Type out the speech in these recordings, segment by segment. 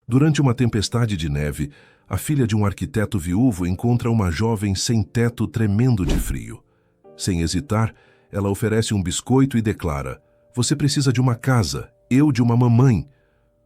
Durante uma tempestade de neve, a filha de um arquiteto viúvo encontra uma jovem sem teto tremendo de frio. Sem hesitar, ela oferece um biscoito e declara: "Você precisa de uma casa, eu de uma mamãe."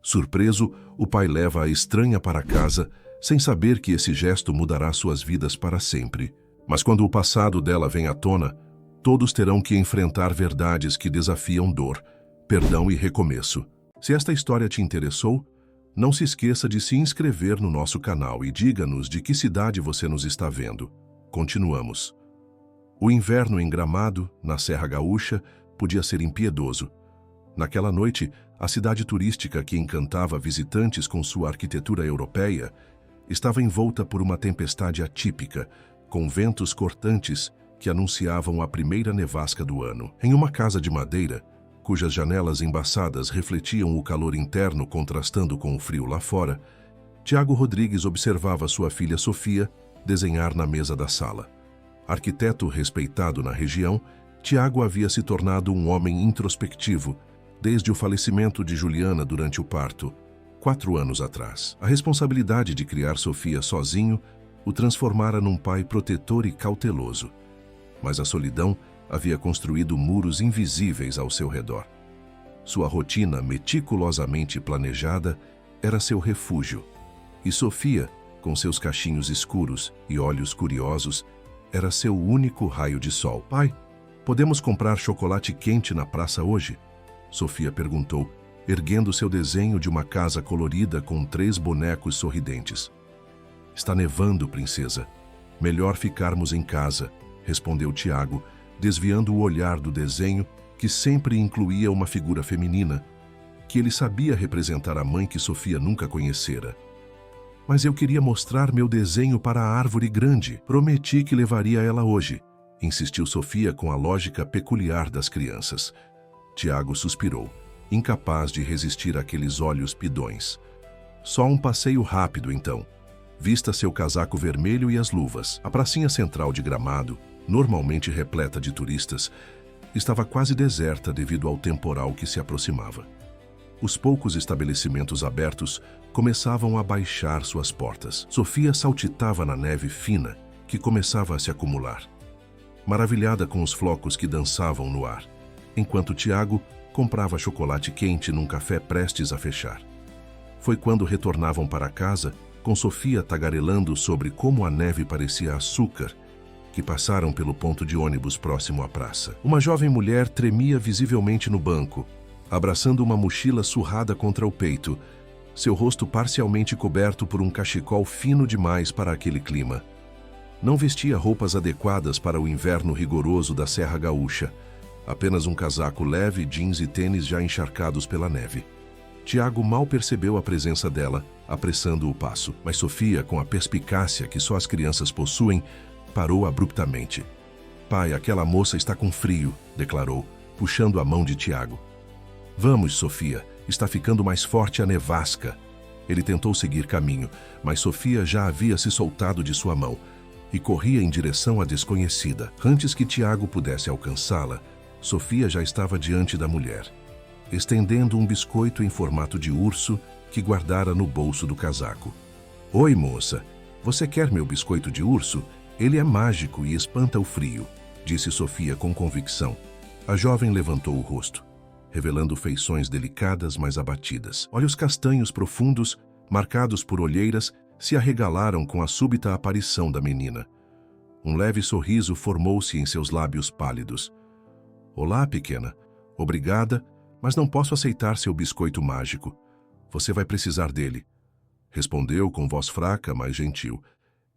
Surpreso, o pai leva a estranha para casa, sem saber que esse gesto mudará suas vidas para sempre. Mas quando o passado dela vem à tona, todos terão que enfrentar verdades que desafiam dor, perdão e recomeço. Se esta história te interessou, não se esqueça de se inscrever no nosso canal e diga-nos de que cidade você nos está vendo. Continuamos. O inverno em Gramado, na Serra Gaúcha, podia ser impiedoso. Naquela noite, a cidade turística que encantava visitantes com sua arquitetura europeia estava envolta por uma tempestade atípica, com ventos cortantes que anunciavam a primeira nevasca do ano. Em uma casa de madeira, cujas janelas embaçadas refletiam o calor interno contrastando com o frio lá fora, Tiago Rodrigues observava sua filha Sofia desenhar na mesa da sala. Arquiteto respeitado na região, Tiago havia se tornado um homem introspectivo desde o falecimento de Juliana durante o parto, 4 anos atrás. A responsabilidade de criar Sofia sozinho o transformara num pai protetor e cauteloso. Mas a solidão havia construído muros invisíveis ao seu redor. Sua rotina meticulosamente planejada era seu refúgio, e Sofia, com seus cachinhos escuros e olhos curiosos, era seu único raio de sol. "Pai, podemos comprar chocolate quente na praça hoje?" Sofia perguntou, erguendo seu desenho de uma casa colorida com 3 bonecos sorridentes. "Está nevando, princesa. Melhor ficarmos em casa", respondeu Tiago, desviando o olhar do desenho, que sempre incluía uma figura feminina, que ele sabia representar a mãe que Sofia nunca conhecera. "Mas eu queria mostrar meu desenho para a árvore grande. Prometi que levaria ela hoje", insistiu Sofia com a lógica peculiar das crianças. Tiago suspirou, incapaz de resistir àqueles olhos pidões. "Só um passeio rápido, então. Vista seu casaco vermelho e as luvas." A pracinha central de Gramado, normalmente repleta de turistas, estava quase deserta devido ao temporal que se aproximava. Os poucos estabelecimentos abertos começavam a baixar suas portas. Sofia saltitava na neve fina que começava a se acumular, maravilhada com os flocos que dançavam no ar, enquanto Tiago comprava chocolate quente num café prestes a fechar. Foi quando retornavam para casa, com Sofia tagarelando sobre como a neve parecia açúcar, que passaram pelo ponto de ônibus próximo à praça. Uma jovem mulher tremia visivelmente no banco, abraçando uma mochila surrada contra o peito, seu rosto parcialmente coberto por um cachecol fino demais para aquele clima. Não vestia roupas adequadas para o inverno rigoroso da Serra Gaúcha, apenas um casaco leve, jeans e tênis já encharcados pela neve. Tiago mal percebeu a presença dela, apressando o passo, mas Sofia, com a perspicácia que só as crianças possuem, parou abruptamente. "Pai, aquela moça está com frio", declarou, puxando a mão de Tiago. "Vamos, Sofia, está ficando mais forte a nevasca." Ele tentou seguir caminho, mas Sofia já havia se soltado de sua mão e corria em direção à desconhecida. Antes que Tiago pudesse alcançá-la, Sofia já estava diante da mulher, estendendo um biscoito em formato de urso que guardara no bolso do casaco. "Oi, moça, você quer meu biscoito de urso? Ele é mágico e espanta o frio", disse Sofia com convicção. A jovem levantou o rosto, revelando feições delicadas, mas abatidas. Olhos castanhos profundos, marcados por olheiras, se arregalaram com a súbita aparição da menina. Um leve sorriso formou-se em seus lábios pálidos. "Olá, pequena. Obrigada, mas não posso aceitar seu biscoito mágico. Você vai precisar dele", respondeu com voz fraca, mas gentil.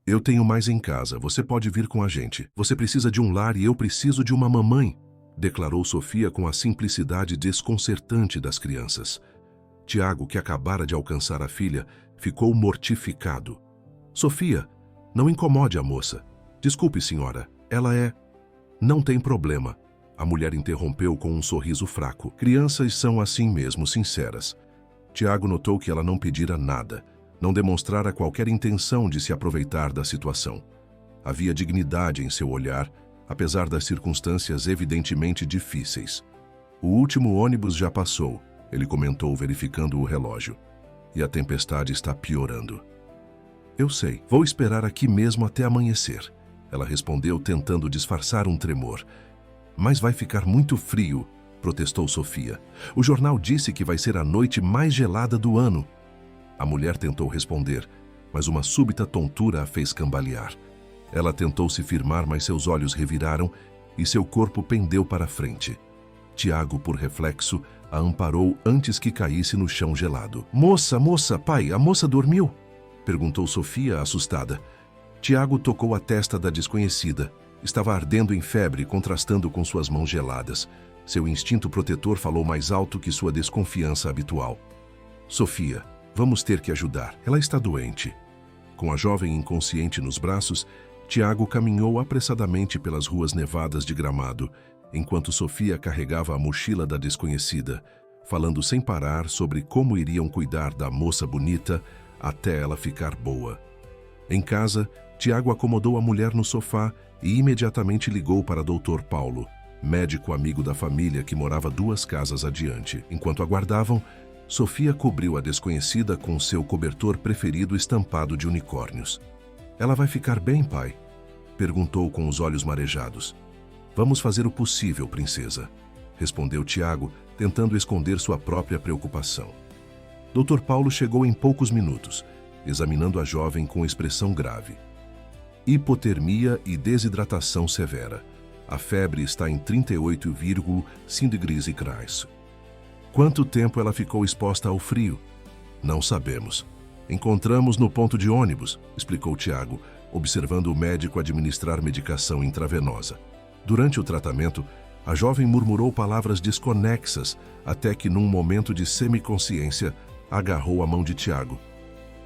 "Eu tenho mais em casa, você pode vir com a gente. Você precisa de um lar e eu preciso de uma mamãe", declarou Sofia com a simplicidade desconcertante das crianças. Tiago, que acabara de alcançar a filha, ficou mortificado. "Sofia, não incomode a moça. Desculpe, senhora, ela é..." "Não tem problema", a mulher interrompeu com um sorriso fraco. "Crianças são assim mesmo, sinceras." Tiago notou que ela não pedira nada, não demonstrara qualquer intenção de se aproveitar da situação. Havia dignidade em seu olhar, apesar das circunstâncias evidentemente difíceis. "O último ônibus já passou", ele comentou verificando o relógio. e a tempestade está piorando. Eu sei, vou esperar aqui mesmo até amanhecer, ela respondeu, tentando disfarçar um tremor. Mas vai ficar muito frio, protestou Sofia. O jornal disse que vai ser a noite mais gelada do ano. A mulher tentou responder, mas uma súbita tontura a fez cambalear. Ela tentou se firmar, mas seus olhos reviraram e seu corpo pendeu para a frente. Tiago, por reflexo, a amparou antes que caísse no chão gelado. Moça, pai, a moça dormiu? Perguntou Sofia, assustada. Tiago tocou a testa da desconhecida. Estava ardendo em febre, contrastando com suas mãos geladas. Seu instinto protetor falou mais alto que sua desconfiança habitual. Sofia, vamos ter que ajudar. Ela está doente. Com a jovem inconsciente nos braços, Tiago caminhou apressadamente pelas ruas nevadas de Gramado, enquanto Sofia carregava a mochila da desconhecida, falando sem parar sobre como iriam cuidar da moça bonita até ela ficar boa. Em casa, Tiago acomodou a mulher no sofá e imediatamente ligou para Dr. Paulo, médico amigo da família que morava 2 casas adiante. Enquanto aguardavam, Sofia cobriu a desconhecida com seu cobertor preferido estampado de unicórnios. Ela vai ficar bem, pai? Perguntou com os olhos marejados. Vamos fazer o possível, princesa, respondeu Tiago, tentando esconder sua própria preocupação. Dr. Paulo chegou em poucos minutos, examinando a jovem com expressão grave. Hipotermia e desidratação severa. A febre está em 38,5 degrees Celsius. Quanto tempo ela ficou exposta ao frio? Não sabemos. Encontramos no ponto de ônibus, explicou Tiago, observando o médico administrar medicação intravenosa. Durante o tratamento, a jovem murmurou palavras desconexas, até que, num momento de semiconsciência, agarrou a mão de Tiago.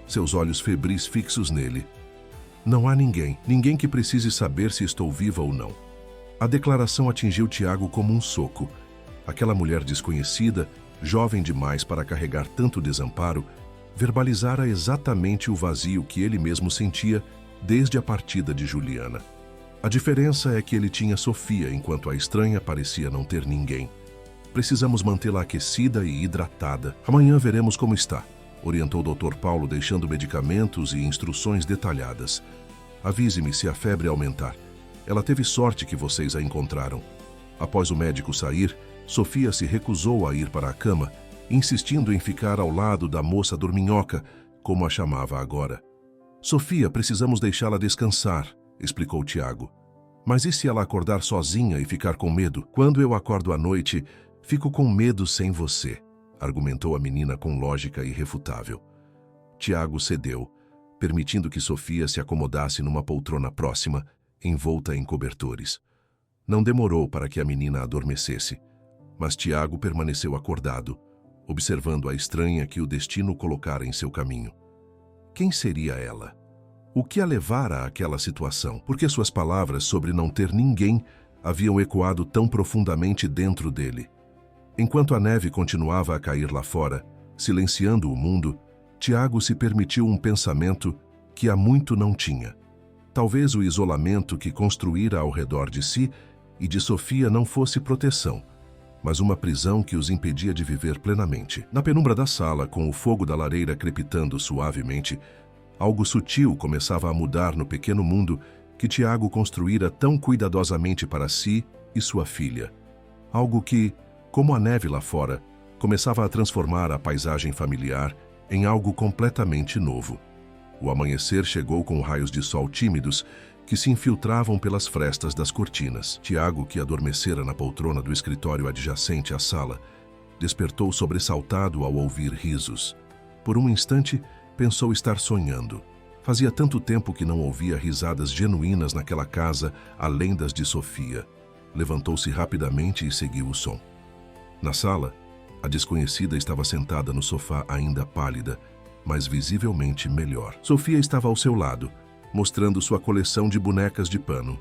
Seus olhos febris fixos nele. Não há ninguém que precise saber se estou viva ou não. A declaração atingiu Tiago como um soco. Aquela mulher desconhecida, jovem demais para carregar tanto desamparo, verbalizara exatamente o vazio que ele mesmo sentia desde a partida de Juliana. A diferença é que ele tinha Sofia, enquanto a estranha parecia não ter ninguém. Precisamos mantê-la aquecida e hidratada. Amanhã veremos como está, orientou o Dr. Paulo, deixando medicamentos e instruções detalhadas. Avise-me se a febre aumentar. Ela teve sorte que vocês a encontraram. Após o médico sair, Sofia se recusou a ir para a cama, insistindo em ficar ao lado da moça dorminhoca, como a chamava agora. Sofia, precisamos deixá-la descansar, explicou Tiago. Mas e se ela acordar sozinha e ficar com medo? Quando eu acordo à noite, fico com medo sem você, argumentou a menina com lógica irrefutável. Tiago cedeu, permitindo que Sofia se acomodasse numa poltrona próxima, envolta em cobertores. Não demorou para que a menina adormecesse, mas Tiago permaneceu acordado, observando a estranha que o destino colocara em seu caminho. Quem seria ela? O que a levara àquela situação? Por que suas palavras sobre não ter ninguém haviam ecoado tão profundamente dentro dele? Enquanto a neve continuava a cair lá fora, silenciando o mundo, Tiago se permitiu um pensamento que há muito não tinha. Talvez o isolamento que construíra ao redor de si e de Sofia não fosse proteção, mas uma prisão que os impedia de viver plenamente. Na penumbra da sala, com o fogo da lareira crepitando suavemente, algo sutil começava a mudar no pequeno mundo que Tiago construíra tão cuidadosamente para si e sua filha. Algo que, como a neve lá fora, começava a transformar a paisagem familiar em algo completamente novo. O amanhecer chegou com raios de sol tímidos que se infiltravam pelas frestas das cortinas. Tiago, que adormecera na poltrona do escritório adjacente à sala, despertou sobressaltado ao ouvir risos. Por um instante, pensou estar sonhando. Fazia tanto tempo que não ouvia risadas genuínas naquela casa, além das de Sofia. Levantou-se rapidamente e seguiu o som. Na sala, a desconhecida estava sentada no sofá ainda pálida, mas visivelmente melhor. Sofia estava ao seu lado, mostrando sua coleção de bonecas de pano.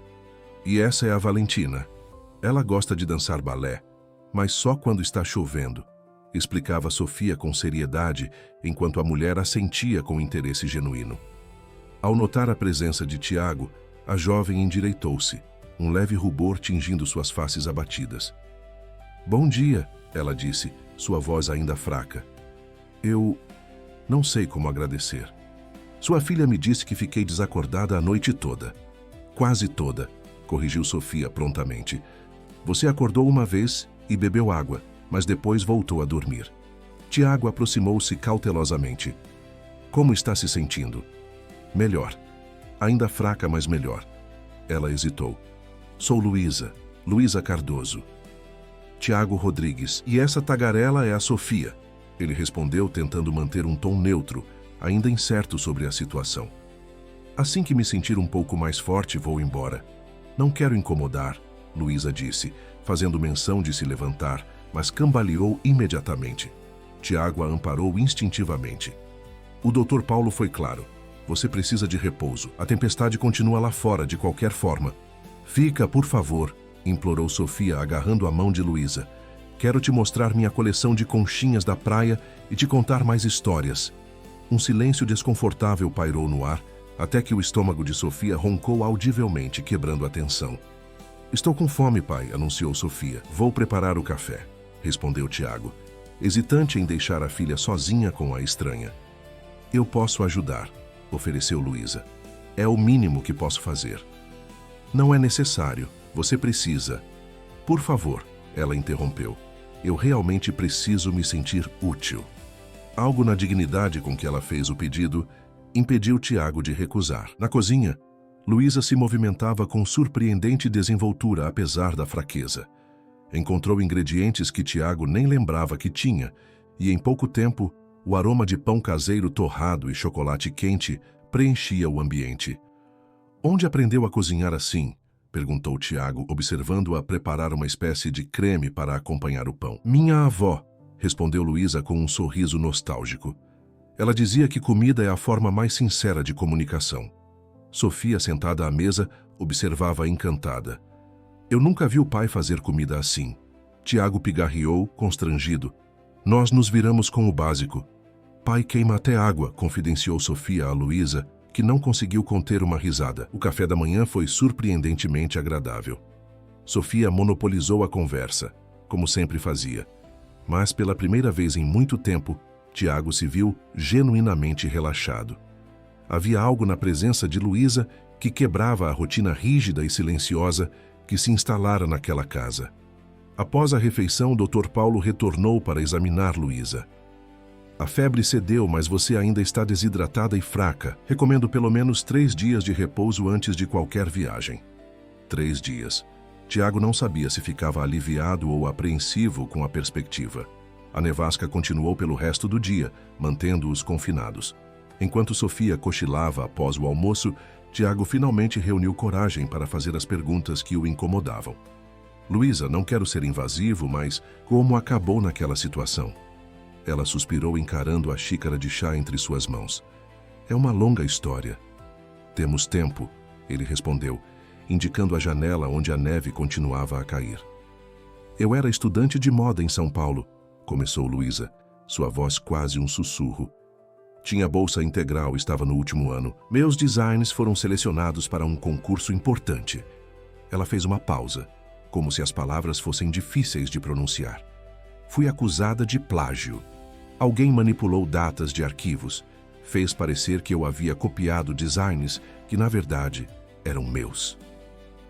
E essa é a Valentina. Ela gosta de dançar balé, mas só quando está chovendo, explicava Sofia com seriedade, enquanto a mulher assentia com interesse genuíno. Ao notar a presença de Tiago, a jovem endireitou-se, um leve rubor tingindo suas faces abatidas. Bom dia, ela disse, sua voz ainda fraca. Não sei como agradecer. Sua filha me disse que fiquei desacordada a noite toda. Quase toda, corrigiu Sofia prontamente. Você acordou uma vez e bebeu água, mas depois voltou a dormir. Tiago aproximou-se cautelosamente. Como está se sentindo? Melhor. Ainda fraca, mas melhor. Ela hesitou. Sou Luísa, Luísa Cardoso. Tiago Rodrigues. E essa tagarela é a Sofia. Ele respondeu tentando manter um tom neutro, ainda incerto sobre a situação. Assim que me sentir um pouco mais forte, vou embora. Não quero incomodar, Luísa disse, fazendo menção de se levantar, mas cambaleou imediatamente. Tiago a amparou instintivamente. O Dr. Paulo foi claro. Você precisa de repouso. A tempestade continua lá fora, de qualquer forma. Fica, por favor, implorou Sofia, agarrando a mão de Luísa. Quero te mostrar minha coleção de conchinhas da praia e te contar mais histórias. Um silêncio desconfortável pairou no ar, até que o estômago de Sofia roncou audivelmente, quebrando a tensão. Estou com fome, pai, anunciou Sofia. Vou preparar o café, respondeu Tiago, hesitante em deixar a filha sozinha com a estranha. Eu posso ajudar, ofereceu Luísa. É o mínimo que posso fazer. Não é necessário, você precisa. Por favor, ela interrompeu. Eu realmente preciso me sentir útil. Algo na dignidade com que ela fez o pedido impediu Tiago de recusar. Na cozinha, Luísa se movimentava com surpreendente desenvoltura apesar da fraqueza. Encontrou ingredientes que Tiago nem lembrava que tinha, e em pouco tempo, o aroma de pão caseiro torrado e chocolate quente preenchia o ambiente. Onde aprendeu a cozinhar assim? Perguntou Tiago, observando-a preparar uma espécie de creme para acompanhar o pão. Minha avó, respondeu Luísa com um sorriso nostálgico. Ela dizia que comida é a forma mais sincera de comunicação. Sofia, sentada à mesa, observava encantada. Eu nunca vi o pai fazer comida assim. Tiago pigarreou, constrangido. Nós nos viramos com o básico. Pai queima até água, confidenciou Sofia a Luísa, que não conseguiu conter uma risada. O café da manhã foi surpreendentemente agradável. Sofia monopolizou a conversa, como sempre fazia. Mas pela primeira vez em muito tempo, Tiago se viu genuinamente relaxado. Havia algo na presença de Luísa que quebrava a rotina rígida e silenciosa que se instalara naquela casa. Após a refeição, Dr. Paulo retornou para examinar Luísa. A febre cedeu, mas você ainda está desidratada e fraca. Recomendo pelo menos 3 dias de repouso antes de qualquer viagem. 3 dias. Tiago não sabia se ficava aliviado ou apreensivo com a perspectiva. A nevasca continuou pelo resto do dia, mantendo-os confinados. Enquanto Sofia cochilava após o almoço, Tiago finalmente reuniu coragem para fazer as perguntas que o incomodavam. Luísa, não quero ser invasivo, mas como acabou naquela situação? Ela suspirou encarando a xícara de chá entre suas mãos. É uma longa história. Temos tempo, ele respondeu, indicando a janela onde a neve continuava a cair. Eu era estudante de moda em São Paulo, começou Luísa, sua voz quase um sussurro. Tinha bolsa integral, estava no último ano. Meus designs foram selecionados para um concurso importante. Ela fez uma pausa, como se as palavras fossem difíceis de pronunciar. Fui acusada de plágio. Alguém manipulou datas de arquivos, fez parecer que eu havia copiado designs que, na verdade, eram meus.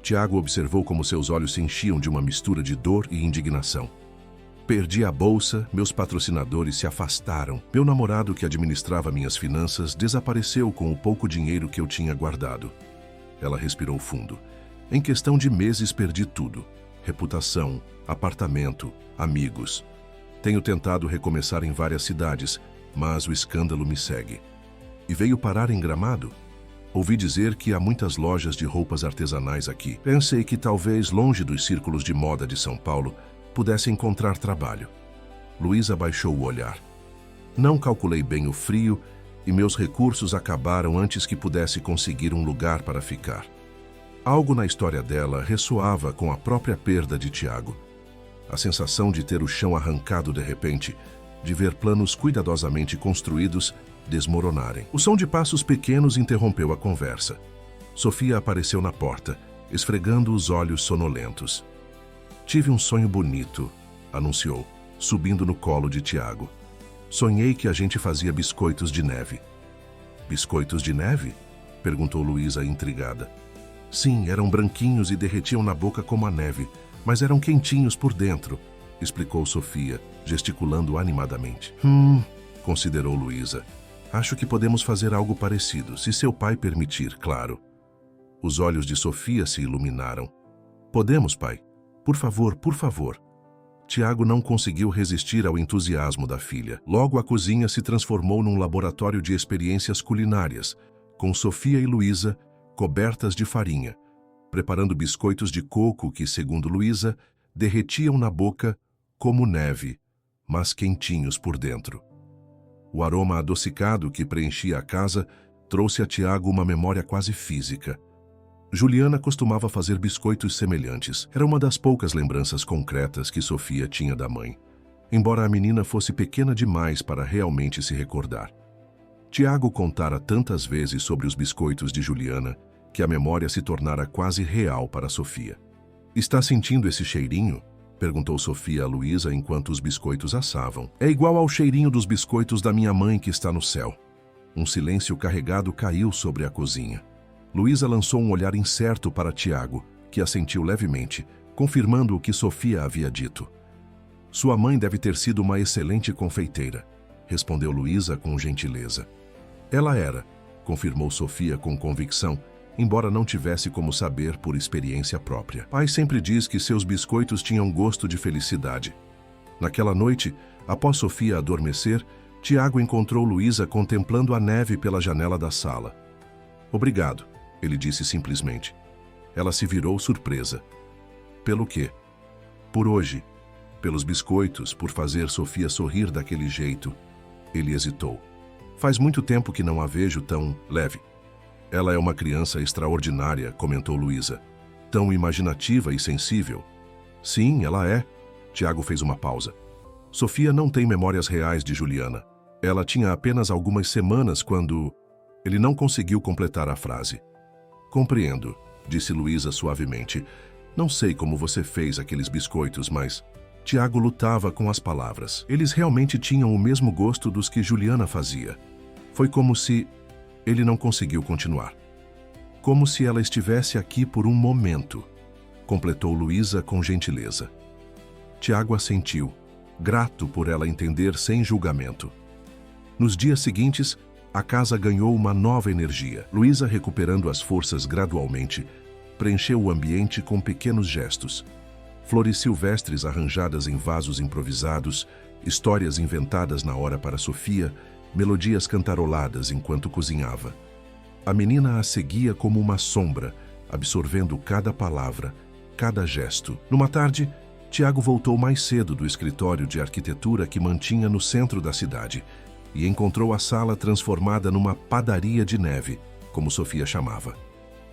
Tiago observou como seus olhos se enchiam de uma mistura de dor e indignação. Perdi a bolsa, meus patrocinadores se afastaram. Meu namorado, que administrava minhas finanças, desapareceu com o pouco dinheiro que eu tinha guardado. Ela respirou fundo. Em questão de meses perdi tudo. Reputação, apartamento, amigos. Tenho tentado recomeçar em várias cidades, mas o escândalo me segue. E veio parar em Gramado? Ouvi dizer que há muitas lojas de roupas artesanais aqui. Pensei que talvez, longe dos círculos de moda de São Paulo, pudesse encontrar trabalho. Luísa baixou o olhar. Não calculei bem o frio e meus recursos acabaram antes que pudesse conseguir um lugar para ficar. Algo na história dela ressoava com a própria perda de Tiago. A sensação de ter o chão arrancado de repente, de ver planos cuidadosamente construídos desmoronarem. O som de passos pequenos interrompeu a conversa. Sofia apareceu na porta, esfregando os olhos sonolentos. Tive um sonho bonito, anunciou, subindo no colo de Tiago. Sonhei que a gente fazia biscoitos de neve. Biscoitos de neve? Perguntou Luísa, intrigada. Sim, eram branquinhos e derretiam na boca como a neve, mas eram quentinhos por dentro, explicou Sofia, gesticulando animadamente. Considerou Luísa. Acho que podemos fazer algo parecido, se seu pai permitir, claro. Os olhos de Sofia se iluminaram. Podemos, pai? Por favor, por favor. Tiago não conseguiu resistir ao entusiasmo da filha. Logo a cozinha se transformou num laboratório de experiências culinárias, com Sofia e Luísa cobertas de farinha, preparando biscoitos de coco que, segundo Luísa, derretiam na boca como neve, mas quentinhos por dentro. O aroma adocicado que preenchia a casa trouxe a Tiago uma memória quase física. Juliana costumava fazer biscoitos semelhantes. Era uma das poucas lembranças concretas que Sofia tinha da mãe, embora a menina fosse pequena demais para realmente se recordar. Tiago contara tantas vezes sobre os biscoitos de Juliana que a memória se tornara quase real para Sofia. Está sentindo esse cheirinho? Perguntou Sofia a Luísa enquanto os biscoitos assavam. É igual ao cheirinho dos biscoitos da minha mãe que está no céu. Um silêncio carregado caiu sobre a cozinha. Luísa lançou um olhar incerto para Tiago, que assentiu levemente, confirmando o que Sofia havia dito. Sua mãe deve ter sido uma excelente confeiteira, respondeu Luísa com gentileza. Ela era, confirmou Sofia com convicção, embora não tivesse como saber por experiência própria. Pai sempre diz que seus biscoitos tinham gosto de felicidade. Naquela noite, após Sofia adormecer, Tiago encontrou Luísa contemplando a neve pela janela da sala. Obrigado, ele disse simplesmente. Ela se virou surpresa. Pelo quê? Por hoje. Pelos biscoitos, por fazer Sofia sorrir daquele jeito. Ele hesitou. Faz muito tempo que não a vejo tão leve. Ela é uma criança extraordinária, comentou Luísa. Tão imaginativa e sensível. Sim, ela é. Tiago fez uma pausa. Sofia não tem memórias reais de Juliana. Ela tinha apenas algumas semanas quando... Ele não conseguiu completar a frase. Compreendo, disse Luísa suavemente. Não sei como você fez aqueles biscoitos, mas... Tiago lutava com as palavras. Eles realmente tinham o mesmo gosto dos que Juliana fazia. Foi como se... Ele não conseguiu continuar. Como se ela estivesse aqui por um momento, completou Luísa com gentileza. Tiago assentiu, grato por ela entender sem julgamento. Nos dias seguintes, a casa ganhou uma nova energia. Luísa, recuperando as forças gradualmente, preencheu o ambiente com pequenos gestos. Flores silvestres arranjadas em vasos improvisados, histórias inventadas na hora para Sofia, melodias cantaroladas enquanto cozinhava. A menina a seguia como uma sombra, absorvendo cada palavra, cada gesto. Numa tarde, Tiago voltou mais cedo do escritório de arquitetura que mantinha no centro da cidade e encontrou a sala transformada numa padaria de neve, como Sofia chamava.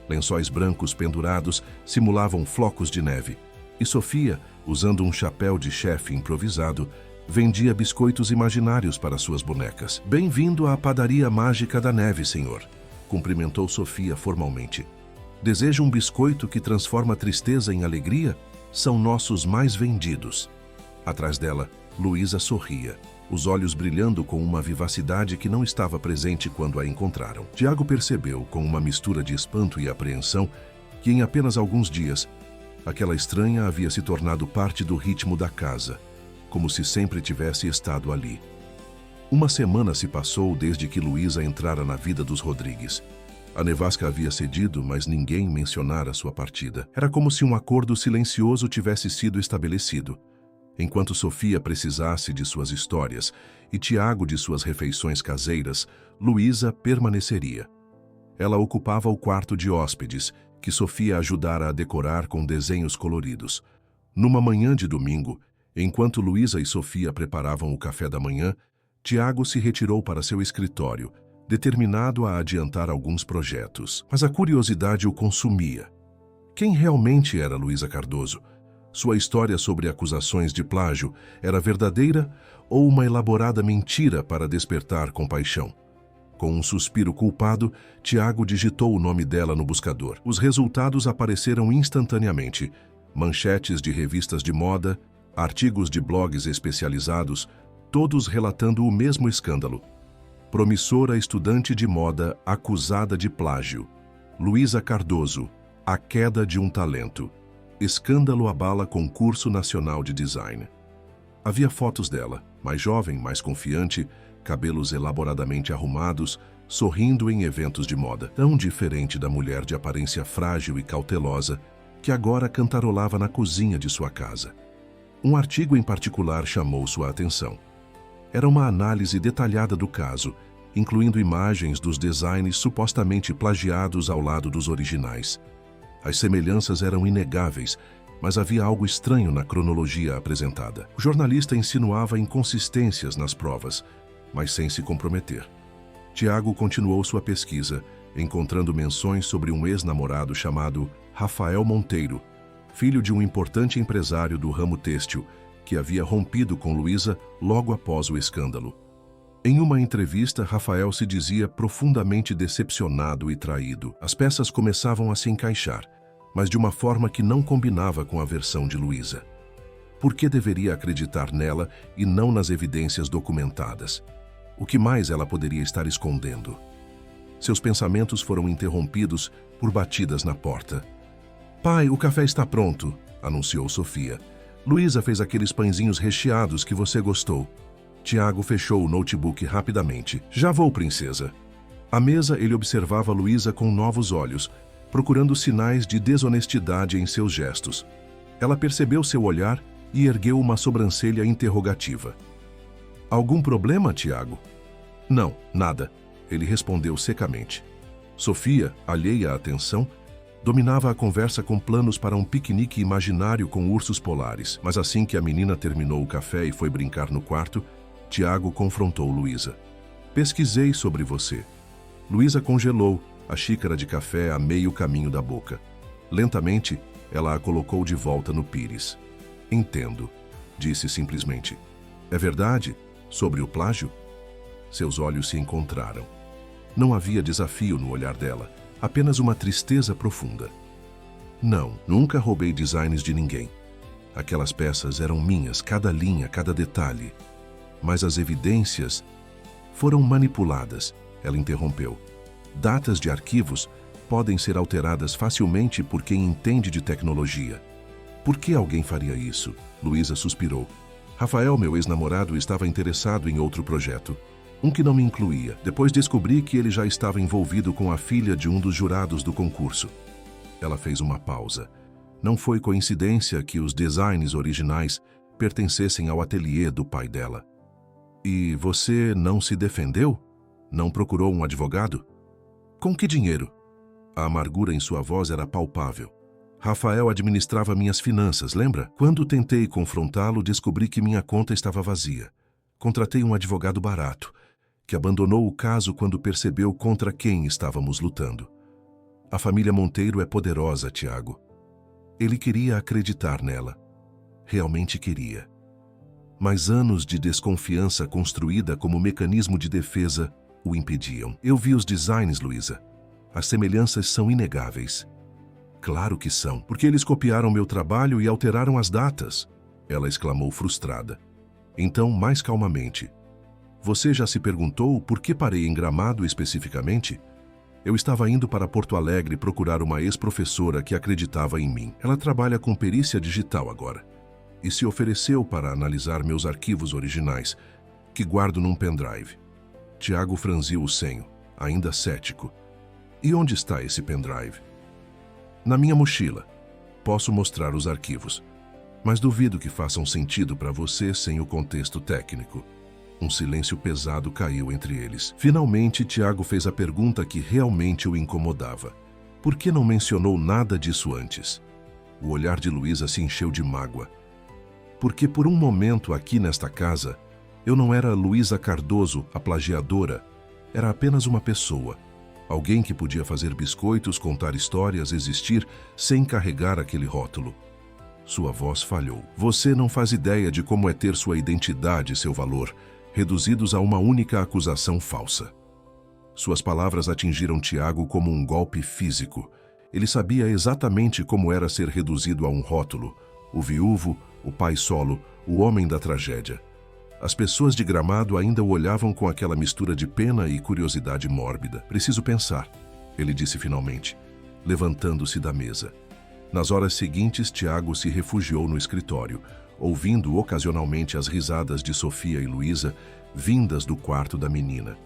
Lençóis brancos pendurados simulavam flocos de neve, e Sofia, usando um chapéu de chefe improvisado, vendia biscoitos imaginários para suas bonecas. Bem-vindo à padaria mágica da neve, senhor, cumprimentou Sofia formalmente. Deseja um biscoito que transforma tristeza em alegria? São nossos mais vendidos. Atrás dela, Luísa sorria, os olhos brilhando com uma vivacidade que não estava presente quando a encontraram. Tiago percebeu, com uma mistura de espanto e apreensão, que em apenas alguns dias, aquela estranha havia se tornado parte do ritmo da casa, como se sempre tivesse estado ali. Uma semana se passou desde que Luísa entrara na vida dos Rodrigues. A nevasca havia cedido, mas ninguém mencionara sua partida. Era como se um acordo silencioso tivesse sido estabelecido. Enquanto Sofia precisasse de suas histórias e Tiago de suas refeições caseiras, Luísa permaneceria. Ela ocupava o quarto de hóspedes, que Sofia ajudara a decorar com desenhos coloridos. Numa manhã de domingo, enquanto Luísa e Sofia preparavam o café da manhã, Tiago se retirou para seu escritório, determinado a adiantar alguns projetos. Mas a curiosidade o consumia. Quem realmente era Luísa Cardoso? Sua história sobre acusações de plágio era verdadeira ou uma elaborada mentira para despertar compaixão? Com um suspiro culpado, Tiago digitou o nome dela no buscador. Os resultados apareceram instantaneamente. Manchetes de revistas de moda, artigos de blogs especializados, todos relatando o mesmo escândalo. Promissora estudante de moda acusada de plágio. Luísa Cardoso, a queda de um talento. Escândalo abala concurso nacional de design. Havia fotos dela, mais jovem, mais confiante, cabelos elaboradamente arrumados, sorrindo em eventos de moda. Tão diferente da mulher de aparência frágil e cautelosa que agora cantarolava na cozinha de sua casa. Um artigo em particular chamou sua atenção. Era uma análise detalhada do caso, incluindo imagens dos designs supostamente plagiados ao lado dos originais. As semelhanças eram inegáveis, mas havia algo estranho na cronologia apresentada. O jornalista insinuava inconsistências nas provas, mas sem se comprometer. Tiago continuou sua pesquisa, encontrando menções sobre um ex-namorado chamado Rafael Monteiro, filho de um importante empresário do ramo têxtil, que havia rompido com Luísa logo após o escândalo. Em uma entrevista, Rafael se dizia profundamente decepcionado e traído. As peças começavam a se encaixar, mas de uma forma que não combinava com a versão de Luísa. Por que deveria acreditar nela e não nas evidências documentadas? O que mais ela poderia estar escondendo? Seus pensamentos foram interrompidos por batidas na porta. "Pai, o café está pronto", anunciou Sofia. "Luísa fez aqueles pãezinhos recheados que você gostou." Tiago fechou o notebook rapidamente. "Já vou, princesa." À mesa, ele observava Luísa com novos olhos, procurando sinais de desonestidade em seus gestos. Ela percebeu seu olhar e ergueu uma sobrancelha interrogativa. "Algum problema, Tiago?" "Não, nada", ele respondeu secamente. Sofia, alheia à atenção, dominava a conversa com planos para um piquenique imaginário com ursos polares. Mas assim que a menina terminou o café e foi brincar no quarto, Tiago confrontou Luísa. "Pesquisei sobre você." Luísa congelou a xícara de café a meio caminho da boca. Lentamente, ela a colocou de volta no pires. "Entendo", disse simplesmente. "É verdade? Sobre o plágio?" Seus olhos se encontraram. Não havia desafio no olhar dela, apenas uma tristeza profunda. "Não, nunca roubei designs de ninguém. Aquelas peças eram minhas, cada linha, cada detalhe. Mas as evidências foram manipuladas", ela interrompeu. "Datas de arquivos podem ser alteradas facilmente por quem entende de tecnologia." "Por que alguém faria isso?" Luísa suspirou. "Rafael, meu ex-namorado, estava interessado em outro projeto. Um que não me incluía. Depois descobri que ele já estava envolvido com a filha de um dos jurados do concurso." Ela fez uma pausa. Não foi coincidência que os designs originais pertencessem ao ateliê do pai dela. "E você não se defendeu? Não procurou um advogado?" "Com que dinheiro?" A amargura em sua voz era palpável. "Rafael administrava minhas finanças, lembra? Quando tentei confrontá-lo, descobri que minha conta estava vazia. Contratei um advogado barato, que abandonou o caso quando percebeu contra quem estávamos lutando. A família Monteiro é poderosa, Tiago. Ele queria acreditar nela. Realmente queria. Mas anos de desconfiança construída como mecanismo de defesa o impediam. Eu vi os designs, Luísa. As semelhanças são inegáveis." "Claro que são, porque eles copiaram meu trabalho e alteraram as datas", ela exclamou frustrada. Então, mais calmamente: "Você já se perguntou por que parei em Gramado especificamente? Eu estava indo para Porto Alegre procurar uma ex-professora que acreditava em mim. Ela trabalha com perícia digital agora. E se ofereceu para analisar meus arquivos originais, que guardo num pendrive." Tiago franziu o senho, ainda cético. "E onde está esse pendrive?" "Na minha mochila. Posso mostrar os arquivos. Mas duvido que façam sentido para você sem o contexto técnico." Um silêncio pesado caiu entre eles. Finalmente, Tiago fez a pergunta que realmente o incomodava. Por que não mencionou nada disso antes? O olhar de Luísa se encheu de mágoa. "Porque por um momento aqui nesta casa, eu não era Luísa Cardoso, a plagiadora. Era apenas uma pessoa. Alguém que podia fazer biscoitos, contar histórias, existir, sem carregar aquele rótulo." Sua voz falhou. "Você não faz ideia de como é ter sua identidade e seu valor reduzidos a uma única acusação falsa." Suas palavras atingiram Tiago como um golpe físico. Ele sabia exatamente como era ser reduzido a um rótulo: o viúvo, o pai solo, o homem da tragédia. As pessoas de Gramado ainda o olhavam com aquela mistura de pena e curiosidade mórbida. Preciso pensar, ele disse finalmente, levantando-se da mesa. Nas horas seguintes, Tiago se refugiou no escritório, ouvindo ocasionalmente as risadas de Sofia e Luísa, vindas do quarto da menina.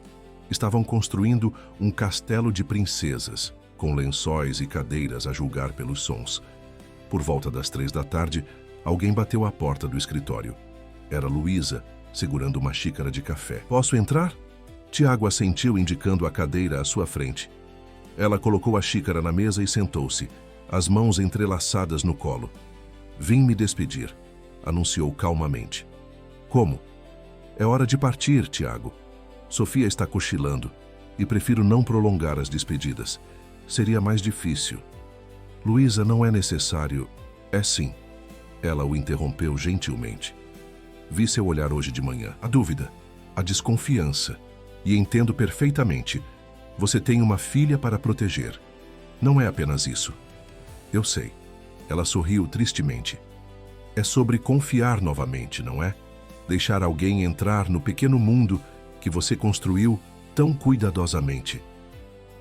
Estavam construindo um castelo de princesas, com lençóis e cadeiras a julgar pelos sons. Por volta das 3 da tarde, alguém bateu à porta do escritório. Era Luísa, segurando uma xícara de café. Posso entrar? Tiago assentiu, indicando a cadeira à sua frente. Ela colocou a xícara na mesa e sentou-se, as mãos entrelaçadas no colo. Vim me despedir, anunciou calmamente. Como? É hora de partir, Tiago. Sofia está cochilando e prefiro não prolongar as despedidas. Seria mais difícil. Luísa, não é necessário. É sim. Ela o interrompeu gentilmente. Vi seu olhar hoje de manhã. A dúvida, a desconfiança. E entendo perfeitamente. Você tem uma filha para proteger. Não é apenas isso. Eu sei. Ela sorriu tristemente. É sobre confiar novamente, não é? Deixar alguém entrar no pequeno mundo que você construiu tão cuidadosamente.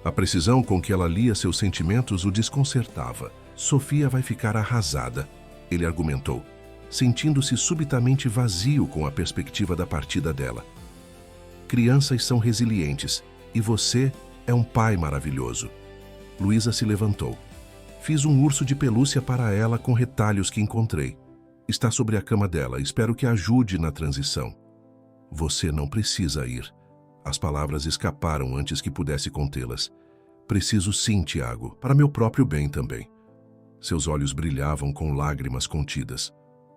A precisão com que ela lia seus sentimentos o desconcertava. Sofia vai ficar arrasada, ele argumentou, sentindo-se subitamente vazio com a perspectiva da partida dela. Crianças são resilientes e você é um pai maravilhoso. Luísa se levantou. Fiz um urso de pelúcia para ela com retalhos que encontrei. Está sobre a cama dela, espero que ajude na transição. Você não precisa ir. As palavras escaparam antes que pudesse contê-las. Preciso sim, Tiago, para meu próprio bem também. Seus olhos brilhavam com lágrimas contidas.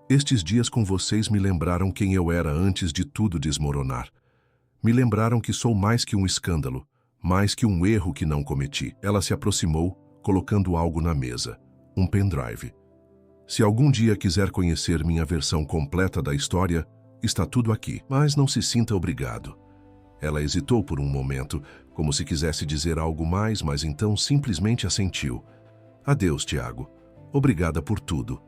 Estes dias com vocês me lembraram quem eu era antes de tudo desmoronar. Me lembraram que sou mais que um escândalo, mais que um erro que não cometi. Ela se aproximou, colocando algo na mesa, um pendrive. Se algum dia quiser conhecer minha versão completa da história, está tudo aqui, mas não se sinta obrigado. Ela hesitou por um momento, como se quisesse dizer algo mais, mas então simplesmente assentiu. Adeus, Tiago. Obrigada por tudo.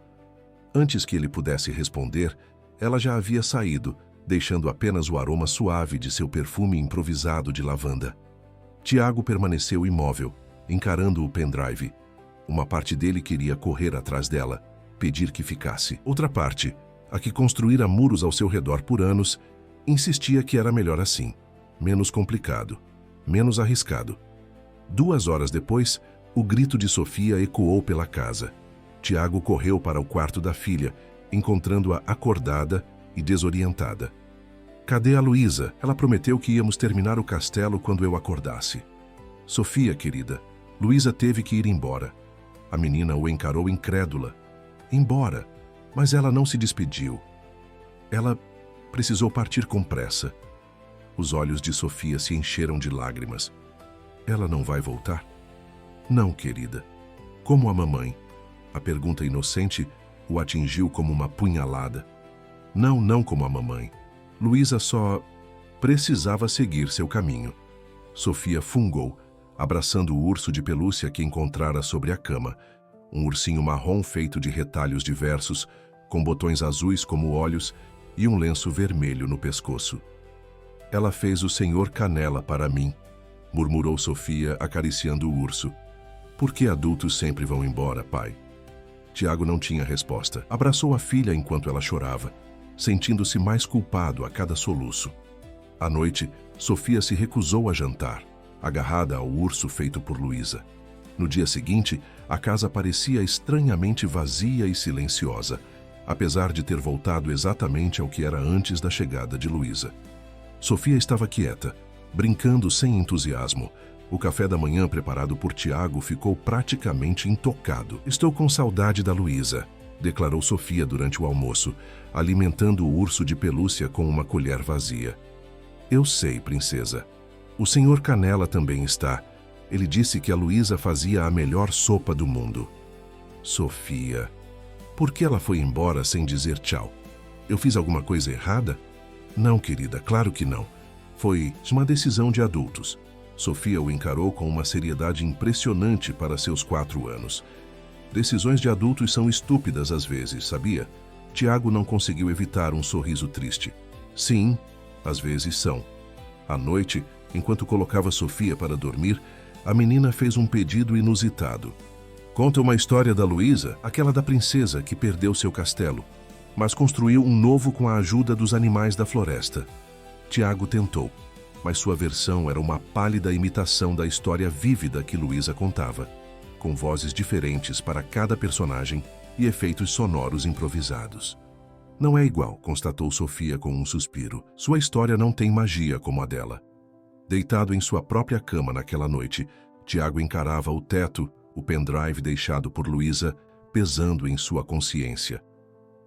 Antes que ele pudesse responder, ela já havia saído, deixando apenas o aroma suave de seu perfume improvisado de lavanda. Tiago permaneceu imóvel, encarando o pendrive. Uma parte dele queria correr atrás dela, pedir que ficasse. Outra parte, a que construíra muros ao seu redor por anos, insistia que era melhor assim, menos complicado, menos arriscado. 2 horas depois, o grito de Sofia ecoou pela casa. Tiago correu para o quarto da filha, encontrando-a acordada e desorientada. Cadê a Luísa? Ela prometeu que íamos terminar o castelo quando eu acordasse. Sofia, querida, Luísa teve que ir embora. A menina o encarou incrédula. Embora, mas ela não se despediu. Ela precisou partir com pressa. Os olhos de Sofia se encheram de lágrimas. Ela não vai voltar? Não, querida. Como a mamãe? A pergunta inocente o atingiu como uma punhalada. Não como a mamãe. Luísa só precisava seguir seu caminho. Sofia fungou, abraçando o urso de pelúcia que encontrara sobre a cama. Um ursinho marrom feito de retalhos diversos, com botões azuis como olhos e um lenço vermelho no pescoço. Ela fez o Senhor Canela para mim, murmurou Sofia, acariciando o urso. Por que adultos sempre vão embora, pai? Tiago não tinha resposta. Abraçou a filha enquanto ela chorava, sentindo-se mais culpado a cada soluço. À noite, Sofia se recusou a jantar, agarrada ao urso feito por Luísa. No dia seguinte, a casa parecia estranhamente vazia e silenciosa, apesar de ter voltado exatamente ao que era antes da chegada de Luísa. Sofia estava quieta, brincando sem entusiasmo. O café da manhã preparado por Tiago ficou praticamente intocado. Estou com saudade da Luísa, declarou Sofia durante o almoço, alimentando o urso de pelúcia com uma colher vazia. Eu sei, princesa. O Senhor Canela também está. Ele disse que a Luísa fazia a melhor sopa do mundo. Sofia, por que ela foi embora sem dizer tchau? Eu fiz alguma coisa errada? Não, querida, claro que não. Foi uma decisão de adultos. Sofia o encarou com uma seriedade impressionante para seus 4 anos. Decisões de adultos são estúpidas às vezes, sabia? Tiago não conseguiu evitar um sorriso triste. Sim, às vezes são. À noite, enquanto colocava Sofia para dormir, a menina fez um pedido inusitado. Conta uma história da Luísa, aquela da princesa que perdeu seu castelo, mas construiu um novo com a ajuda dos animais da floresta. Tiago tentou, mas sua versão era uma pálida imitação da história vívida que Luísa contava, com vozes diferentes para cada personagem e efeitos sonoros improvisados. Não é igual, constatou Sofia com um suspiro. Sua história não tem magia como a dela. Deitado em sua própria cama naquela noite, Tiago encarava o teto, o pendrive deixado por Luísa, pesando em sua consciência.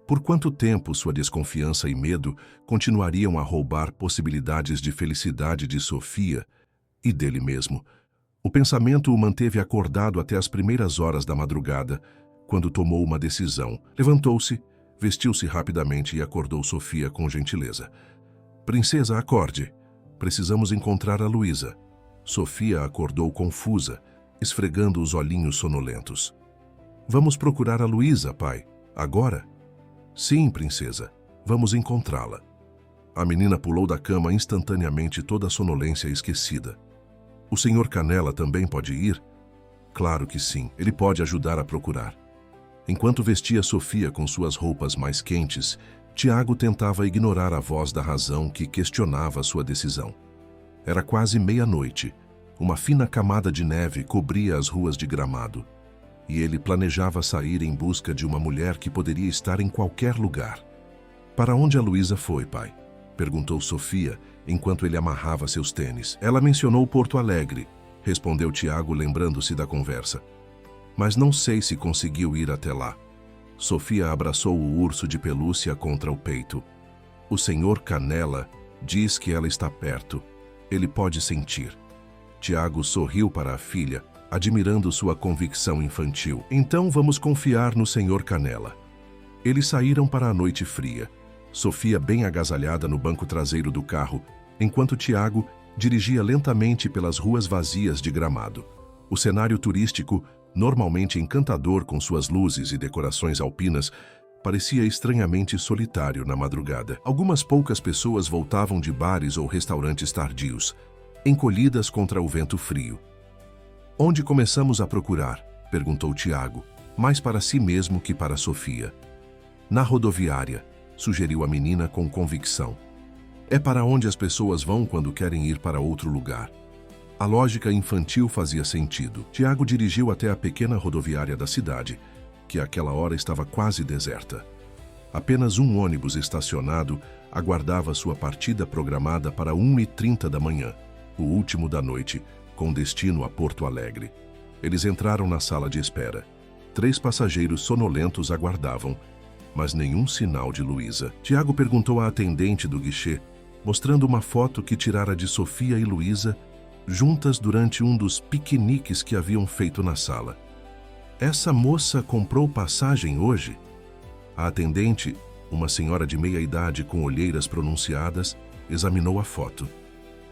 Por quanto tempo sua desconfiança e medo continuariam a roubar possibilidades de felicidade de Sofia e dele mesmo? O pensamento o manteve acordado até as primeiras horas da madrugada, quando tomou uma decisão. Levantou-se, vestiu-se rapidamente e acordou Sofia com gentileza. Princesa, acorde. Precisamos encontrar a Luísa. Sofia acordou confusa, esfregando os olhinhos sonolentos. Vamos procurar a Luísa, pai. Agora? Sim, princesa. Vamos encontrá-la. A menina pulou da cama instantaneamente, toda a sonolência esquecida. O senhor Canela também pode ir? Claro que sim, ele pode ajudar a procurar. Enquanto vestia Sofia com suas roupas mais quentes, Tiago tentava ignorar a voz da razão que questionava sua decisão. Era quase meia-noite. Uma fina camada de neve cobria as ruas de Gramado. E ele planejava sair em busca de uma mulher que poderia estar em qualquer lugar. Para onde a Luísa foi, pai? Perguntou Sofia, enquanto ele amarrava seus tênis. Ela mencionou Porto Alegre, respondeu Tiago, lembrando-se da conversa. Mas não sei se conseguiu ir até lá. Sofia abraçou o urso de pelúcia contra o peito. O senhor Canela diz que ela está perto. Ele pode sentir. Tiago sorriu para a filha, admirando sua convicção infantil. Então vamos confiar no senhor Canela. Eles saíram para a noite fria. Sofia bem agasalhada no banco traseiro do carro, enquanto Tiago dirigia lentamente pelas ruas vazias de Gramado. O cenário turístico, normalmente encantador com suas luzes e decorações alpinas, parecia estranhamente solitário na madrugada. Algumas poucas pessoas voltavam de bares ou restaurantes tardios, encolhidas contra o vento frio. Onde começamos a procurar? Perguntou Tiago, mais para si mesmo que para Sofia. Na rodoviária, sugeriu a menina com convicção. É para onde as pessoas vão quando querem ir para outro lugar. A lógica infantil fazia sentido. Tiago dirigiu até a pequena rodoviária da cidade, que àquela hora estava quase deserta. Apenas um ônibus estacionado aguardava sua partida programada para 1h30 da manhã, o último da noite, com destino a Porto Alegre. Eles entraram na sala de espera. 3 passageiros sonolentos aguardavam, mas nenhum sinal de Luísa. Tiago perguntou à atendente do guichê, mostrando uma foto que tirara de Sofia e Luísa juntas durante um dos piqueniques que haviam feito na sala. Essa moça comprou passagem hoje? A atendente, uma senhora de meia-idade com olheiras pronunciadas, examinou a foto.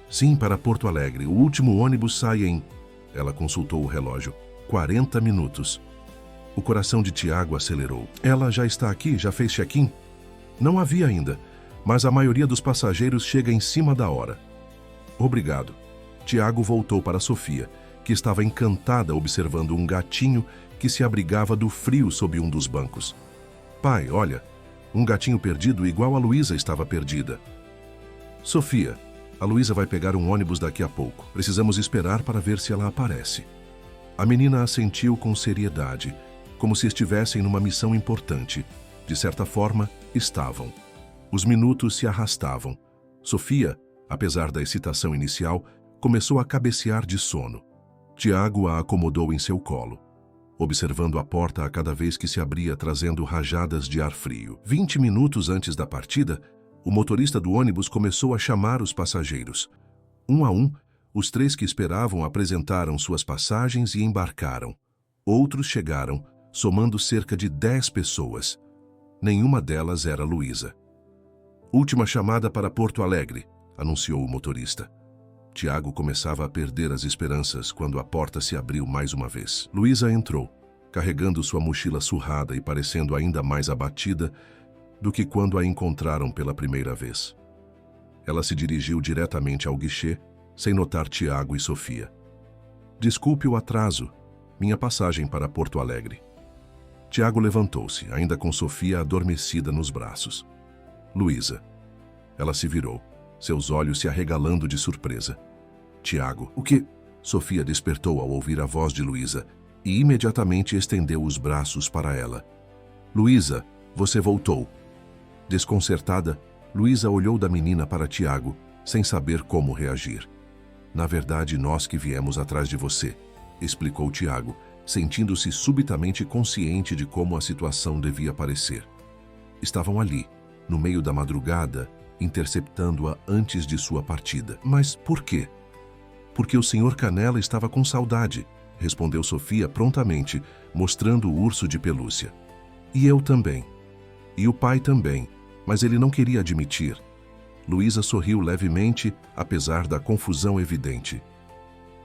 Sim, para Porto Alegre. O último ônibus sai em... Ela consultou o relógio. 40 minutos. O coração de Tiago acelerou. Ela já está aqui? Já fez check-in? Não havia ainda, mas a maioria dos passageiros chega em cima da hora. Obrigado. Tiago voltou para Sofia, que estava encantada observando um gatinho que se abrigava do frio sob um dos bancos. Pai, olha, um gatinho perdido igual a Luísa estava perdida. Sofia, a Luísa vai pegar um ônibus daqui a pouco. Precisamos esperar para ver se ela aparece. A menina assentiu com seriedade, como se estivessem numa missão importante. De certa forma, estavam. Os minutos se arrastavam. Sofia, apesar da excitação inicial, começou a cabecear de sono. Tiago a acomodou em seu colo, observando a porta a cada vez que se abria, trazendo rajadas de ar frio. 20 minutos antes da partida, o motorista do ônibus começou a chamar os passageiros. Um a um, os 3 que esperavam apresentaram suas passagens e embarcaram. Outros chegaram, somando cerca de 10 pessoas. Nenhuma delas era Luísa. Última chamada para Porto Alegre, anunciou o motorista. Tiago começava a perder as esperanças quando a porta se abriu mais uma vez. Luísa entrou, carregando sua mochila surrada e parecendo ainda mais abatida do que quando a encontraram pela primeira vez. Ela se dirigiu diretamente ao guichê, sem notar Tiago e Sofia. Desculpe o atraso. Minha passagem para Porto Alegre. Tiago levantou-se, ainda com Sofia adormecida nos braços. Luísa. Ela se virou, seus olhos se arregalando de surpresa. Tiago, o que? Sofia despertou ao ouvir a voz de Luísa e imediatamente estendeu os braços para ela. Luísa, você voltou. Desconcertada, Luísa olhou da menina para Tiago, sem saber como reagir. Na verdade, nós que viemos atrás de você, explicou Tiago, sentindo-se subitamente consciente de como a situação devia parecer. Estavam ali, no meio da madrugada, interceptando-a antes de sua partida. Mas por quê? Porque o Sr. Canela estava com saudade, respondeu Sofia prontamente, mostrando o urso de pelúcia. E eu também. E o pai também, mas ele não queria admitir. Luísa sorriu levemente, apesar da confusão evidente.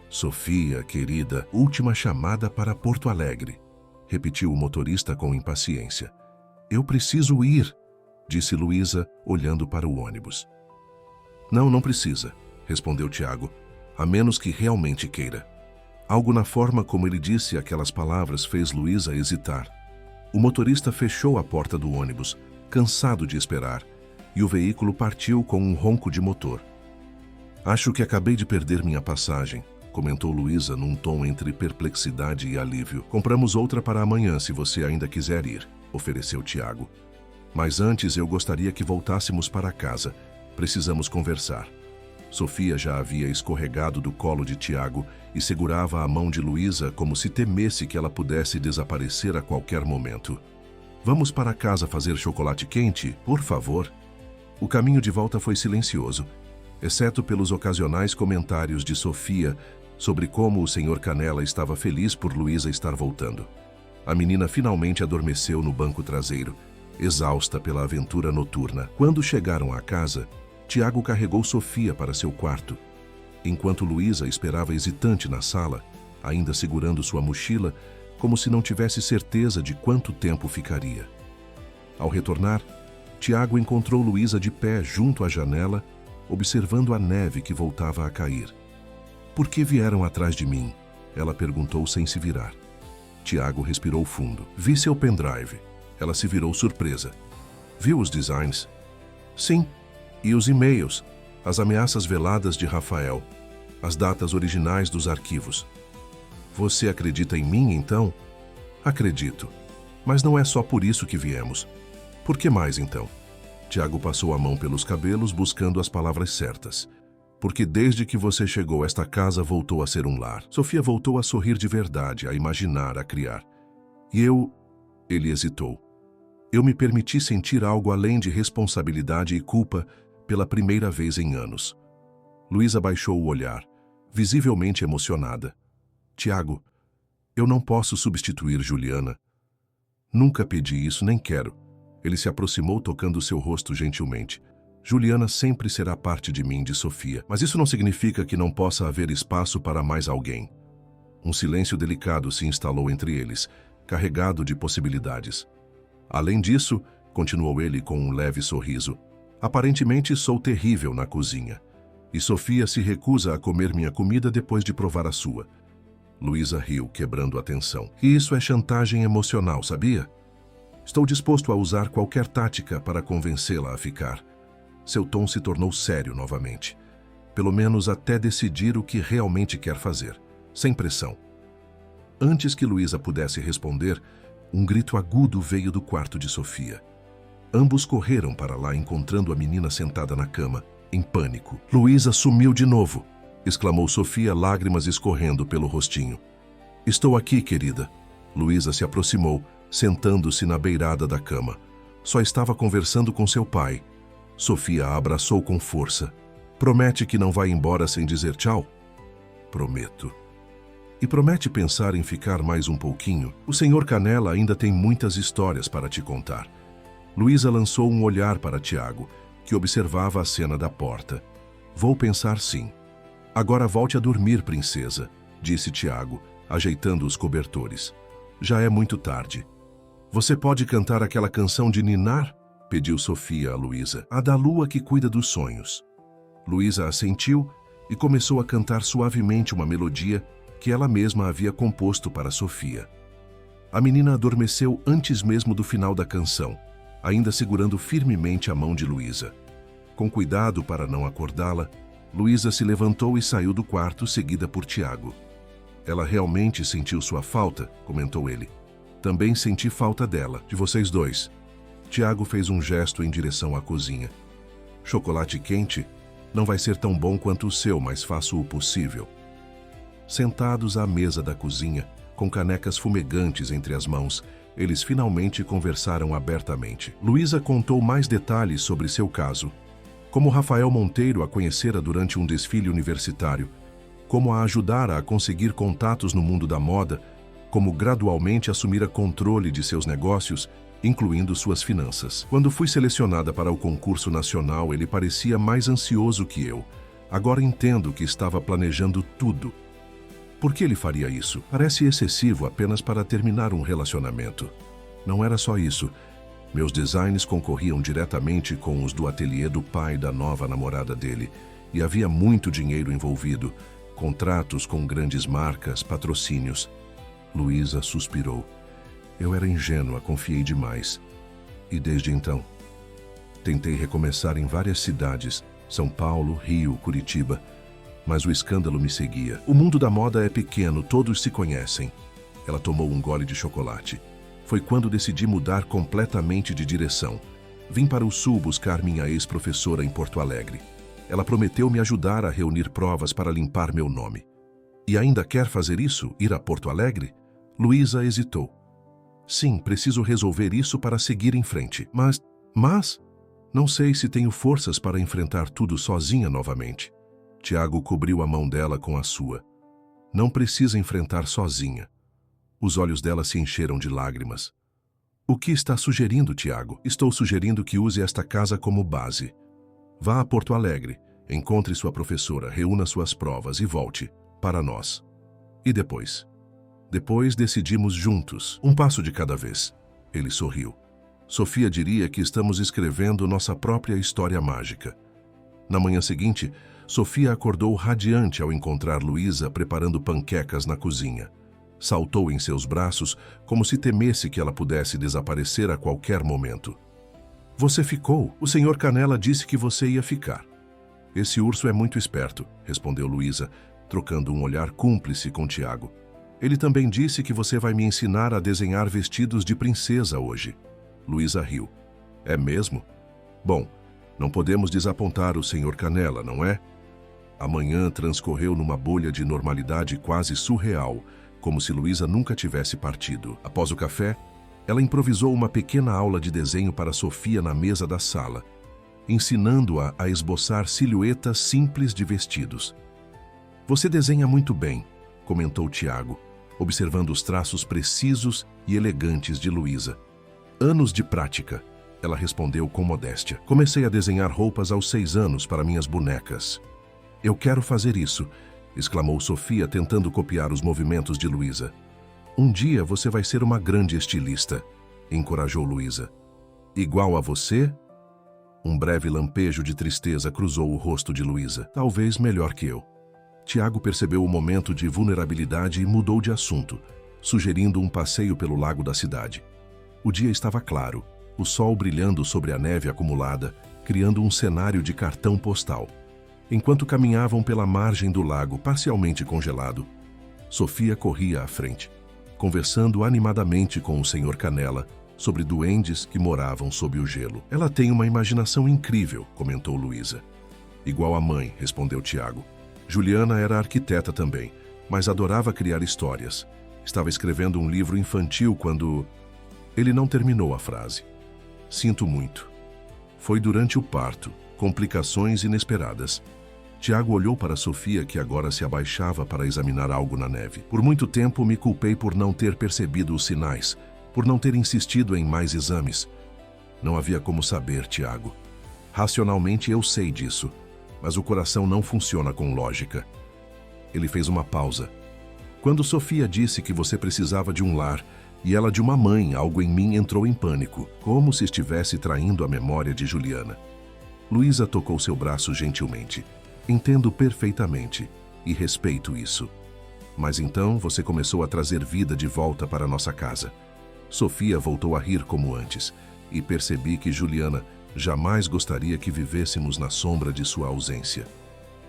Sofia, querida, última chamada para Porto Alegre, repetiu o motorista com impaciência. Eu preciso ir, disse Luísa, olhando para o ônibus. Não precisa, respondeu Tiago, a menos que realmente queira. Algo na forma como ele disse aquelas palavras fez Luísa hesitar. O motorista fechou a porta do ônibus, cansado de esperar, e o veículo partiu com um ronco de motor. Acho que acabei de perder minha passagem, comentou Luísa num tom entre perplexidade e alívio. Compramos outra para amanhã, se você ainda quiser ir, ofereceu Tiago. Mas antes eu gostaria que voltássemos para casa. Precisamos conversar. Sofia já havia escorregado do colo de Tiago e segurava a mão de Luísa como se temesse que ela pudesse desaparecer a qualquer momento. Vamos para casa fazer chocolate quente, por favor? O caminho de volta foi silencioso, exceto pelos ocasionais comentários de Sofia sobre como o Sr. Canela estava feliz por Luísa estar voltando. A menina finalmente adormeceu no banco traseiro, exausta pela aventura noturna. Quando chegaram à casa, Tiago carregou Sofia para seu quarto, enquanto Luísa esperava hesitante na sala, ainda segurando sua mochila, como se não tivesse certeza de quanto tempo ficaria. Ao retornar, Tiago encontrou Luísa de pé junto à janela, observando a neve que voltava a cair. Por que vieram atrás de mim? Ela perguntou sem se virar. Tiago respirou fundo. Vi seu pendrive. Ela se virou surpresa. Viu os designs? Sim. E os e-mails, as ameaças veladas de Rafael, as datas originais dos arquivos. Você acredita em mim, então? Acredito. Mas não é só por isso que viemos. Por que mais, então? Tiago passou a mão pelos cabelos, buscando as palavras certas. Porque desde que você chegou, esta casa voltou a ser um lar. Sofia voltou a sorrir de verdade, a imaginar, a criar. E eu... Ele hesitou. Eu me permiti sentir algo além de responsabilidade e culpa pela primeira vez em anos. Luísa baixou o olhar, visivelmente emocionada. Tiago, eu não posso substituir Juliana. Nunca pedi isso, nem quero. Ele se aproximou tocando seu rosto gentilmente. Juliana sempre será parte de mim, de Sofia. Mas isso não significa que não possa haver espaço para mais alguém. Um silêncio delicado se instalou entre eles, carregado de possibilidades. Além disso, continuou ele com um leve sorriso, aparentemente sou terrível na cozinha. E Sofia se recusa a comer minha comida depois de provar a sua. Luísa riu, quebrando a tensão. E isso é chantagem emocional, sabia? Estou disposto a usar qualquer tática para convencê-la a ficar. Seu tom se tornou sério novamente. Pelo menos até decidir o que realmente quer fazer, sem pressão. Antes que Luísa pudesse responder, um grito agudo veio do quarto de Sofia. Ambos correram para lá, encontrando a menina sentada na cama, em pânico. Luísa sumiu de novo, exclamou Sofia, lágrimas escorrendo pelo rostinho. Estou aqui, querida. Luísa se aproximou, sentando-se na beirada da cama. Só estava conversando com seu pai. Sofia a abraçou com força. Promete que não vai embora sem dizer tchau? Prometo. E promete pensar em ficar mais um pouquinho? O Sr. Canela ainda tem muitas histórias para te contar. Luísa lançou um olhar para Tiago, que observava a cena da porta. Vou pensar sim. Agora volte a dormir, princesa, disse Tiago, ajeitando os cobertores. Já é muito tarde. Você pode cantar aquela canção de ninar? Pediu Sofia a Luísa. A da lua que cuida dos sonhos. Luísa assentiu e começou a cantar suavemente uma melodia que ela mesma havia composto para Sofia. A menina adormeceu antes mesmo do final da canção, ainda segurando firmemente a mão de Luísa. Com cuidado para não acordá-la, Luísa se levantou e saiu do quarto, seguida por Tiago. Ela realmente sentiu sua falta, comentou ele. Também senti falta dela, de vocês dois. Tiago fez um gesto em direção à cozinha. Chocolate quente? Não vai ser tão bom quanto o seu, mas faço o possível. Sentados à mesa da cozinha, com canecas fumegantes entre as mãos, eles finalmente conversaram abertamente. Luísa contou mais detalhes sobre seu caso. Como Rafael Monteiro a conhecera durante um desfile universitário, como a ajudara a conseguir contatos no mundo da moda, como gradualmente assumira controle de seus negócios, incluindo suas finanças. Quando fui selecionada para o concurso nacional, ele parecia mais ansioso que eu. Agora entendo que estava planejando tudo. Por que ele faria isso? Parece excessivo apenas para terminar um relacionamento. Não era só isso. Meus designs concorriam diretamente com os do ateliê do pai da nova namorada dele, e havia muito dinheiro envolvido, contratos com grandes marcas, patrocínios. Luísa suspirou. Eu era ingênua, confiei demais. E desde então, tentei recomeçar em várias cidades, São Paulo, Rio, Curitiba, mas o escândalo me seguia. O mundo da moda é pequeno, todos se conhecem. Ela tomou um gole de chocolate. Foi quando decidi mudar completamente de direção. Vim para o sul buscar minha ex-professora em Porto Alegre. Ela prometeu me ajudar a reunir provas para limpar meu nome. E ainda quer fazer isso? Ir a Porto Alegre? Luísa hesitou. Sim, preciso resolver isso para seguir em frente. Mas, não sei se tenho forças para enfrentar tudo sozinha novamente. Tiago cobriu a mão dela com a sua. Não precisa enfrentar sozinha. Os olhos dela se encheram de lágrimas. O que está sugerindo, Tiago? Estou sugerindo que use esta casa como base. Vá a Porto Alegre, encontre sua professora, reúna suas provas e volte, para nós. E depois? Depois decidimos juntos, um passo de cada vez. Ele sorriu. Sofia diria que estamos escrevendo nossa própria história mágica. Na manhã seguinte, Sofia acordou radiante ao encontrar Luísa preparando panquecas na cozinha. Saltou em seus braços como se temesse que ela pudesse desaparecer a qualquer momento. Você ficou? O senhor Canela disse que você ia ficar. Esse urso é muito esperto, respondeu Luísa, trocando um olhar cúmplice com Tiago. Ele também disse que você vai me ensinar a desenhar vestidos de princesa hoje. Luísa riu. É mesmo? Bom, não podemos desapontar o senhor Canela, não é? A manhã transcorreu numa bolha de normalidade quase surreal, como se Luísa nunca tivesse partido. Após o café, ela improvisou uma pequena aula de desenho para Sofia na mesa da sala, ensinando-a a esboçar silhuetas simples de vestidos. Você desenha muito bem, comentou Tiago, observando os traços precisos e elegantes de Luísa. Anos de prática, ela respondeu com modéstia. Comecei a desenhar roupas aos 6 anos para minhas bonecas. Eu quero fazer isso, exclamou Sofia, tentando copiar os movimentos de Luísa. Um dia você vai ser uma grande estilista, encorajou Luísa. Igual a você? Um breve lampejo de tristeza cruzou o rosto de Luísa. Talvez melhor que eu. Tiago percebeu o momento de vulnerabilidade e mudou de assunto, sugerindo um passeio pelo lago da cidade. O dia estava claro, o sol brilhando sobre a neve acumulada, criando um cenário de cartão postal. Enquanto caminhavam pela margem do lago parcialmente congelado, Sofia corria à frente, conversando animadamente com o senhor Canela sobre duendes que moravam sob o gelo. Ela tem uma imaginação incrível, comentou Luísa. Igual a mãe, respondeu Tiago. Juliana era arquiteta também, mas adorava criar histórias. Estava escrevendo um livro infantil quando... Ele não terminou a frase. Sinto muito. Foi durante o parto, complicações inesperadas. Tiago olhou para Sofia, que agora se abaixava para examinar algo na neve. Por muito tempo me culpei por não ter percebido os sinais, por não ter insistido em mais exames. Não havia como saber, Tiago. Racionalmente eu sei disso, mas o coração não funciona com lógica. Ele fez uma pausa. Quando Sofia disse que você precisava de um lar e ela de uma mãe, algo em mim entrou em pânico, como se estivesse traindo a memória de Juliana. Luísa tocou seu braço gentilmente. Entendo perfeitamente e respeito isso. Mas então você começou a trazer vida de volta para nossa casa. Sofia voltou a rir como antes e percebi que Juliana jamais gostaria que vivêssemos na sombra de sua ausência.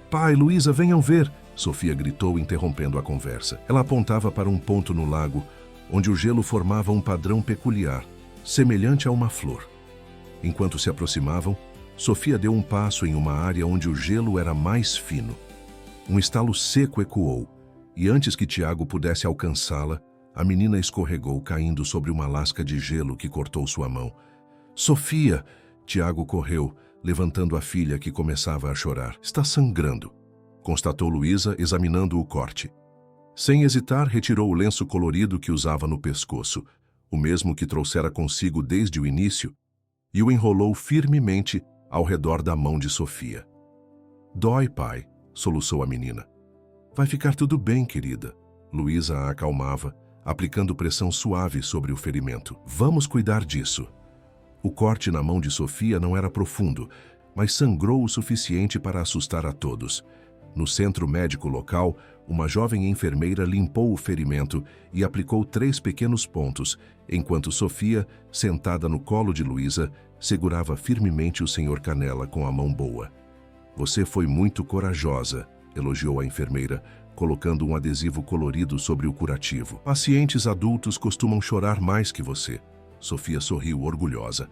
Pai, Luísa, venham ver! Sofia gritou, interrompendo a conversa. Ela apontava para um ponto no lago, onde o gelo formava um padrão peculiar, semelhante a uma flor. Enquanto se aproximavam, Sofia deu um passo em uma área onde o gelo era mais fino. Um estalo seco ecoou, e antes que Tiago pudesse alcançá-la, a menina escorregou, caindo sobre uma lasca de gelo que cortou sua mão. Sofia! Tiago correu, levantando a filha que começava a chorar. Está sangrando, constatou Luísa, examinando o corte. Sem hesitar, retirou o lenço colorido que usava no pescoço, o mesmo que trouxera consigo desde o início, e o enrolou firmemente ao redor da mão de Sofia. Dói, pai, soluçou a menina. Vai ficar tudo bem, querida. Luísa a acalmava, aplicando pressão suave sobre o ferimento. Vamos cuidar disso. O corte na mão de Sofia não era profundo, mas sangrou o suficiente para assustar a todos. No centro médico local, uma jovem enfermeira limpou o ferimento e aplicou 3 pequenos pontos, enquanto Sofia, sentada no colo de Luísa, segurava firmemente o Sr. Canella com a mão boa. Você foi muito corajosa, elogiou a enfermeira, colocando um adesivo colorido sobre o curativo. Pacientes adultos costumam chorar mais que você. Sofia sorriu orgulhosa.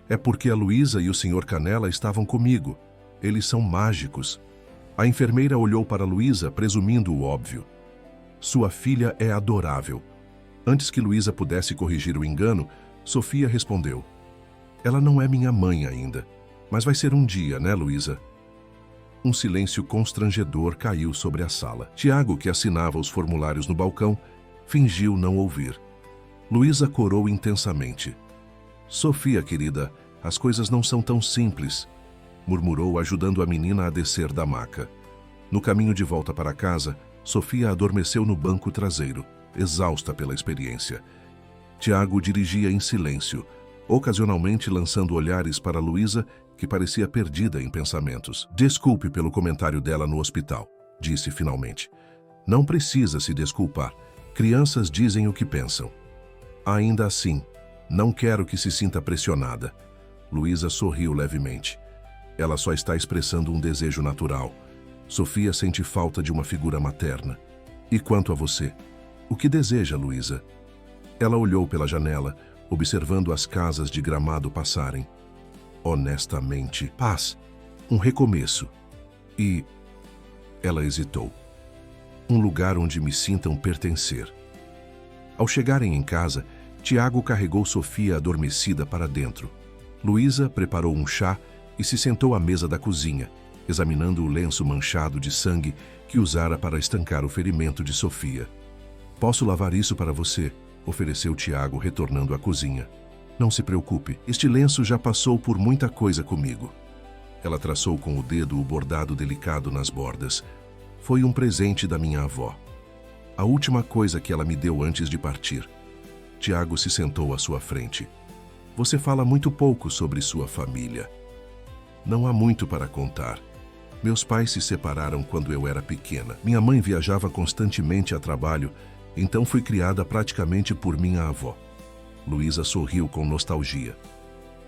É porque a Luísa e o Sr. Canella estavam comigo. Eles são mágicos. A enfermeira olhou para Luísa, presumindo o óbvio. Sua filha é adorável. Antes que Luísa pudesse corrigir o engano, Sofia respondeu. Ela não é minha mãe ainda, mas vai ser um dia, né, Luísa? Um silêncio constrangedor caiu sobre a sala. Tiago, que assinava os formulários no balcão, fingiu não ouvir. Luísa corou intensamente. Sofia, querida, as coisas não são tão simples, murmurou, ajudando a menina a descer da maca. No caminho de volta para casa, Sofia adormeceu no banco traseiro, exausta pela experiência. Tiago dirigia em silêncio, ocasionalmente lançando olhares para Luísa, que parecia perdida em pensamentos. Desculpe pelo comentário dela no hospital, disse finalmente. Não precisa se desculpar. Crianças dizem o que pensam. Ainda assim, não quero que se sinta pressionada. Luísa sorriu levemente. Ela só está expressando um desejo natural. Sofia sente falta de uma figura materna. E quanto a você? O que deseja, Luísa? Ela olhou pela janela, observando as casas de gramado passarem. Honestamente, paz, um recomeço. E... Ela hesitou. Um lugar onde me sintam pertencer. Ao chegarem em casa, Tiago carregou Sofia adormecida para dentro. Luísa preparou um chá e se sentou à mesa da cozinha, examinando o lenço manchado de sangue que usara para estancar o ferimento de Sofia. Posso lavar isso para você? Ofereceu Tiago, retornando à cozinha. Não se preocupe, este lenço já passou por muita coisa comigo. Ela traçou com o dedo o bordado delicado nas bordas. Foi um presente da minha avó. A última coisa que ela me deu antes de partir. Tiago se sentou à sua frente. Você fala muito pouco sobre sua família. Não há muito para contar. Meus pais se separaram quando eu era pequena. Minha mãe viajava constantemente a trabalho, então fui criada praticamente por minha avó. Luísa sorriu com nostalgia.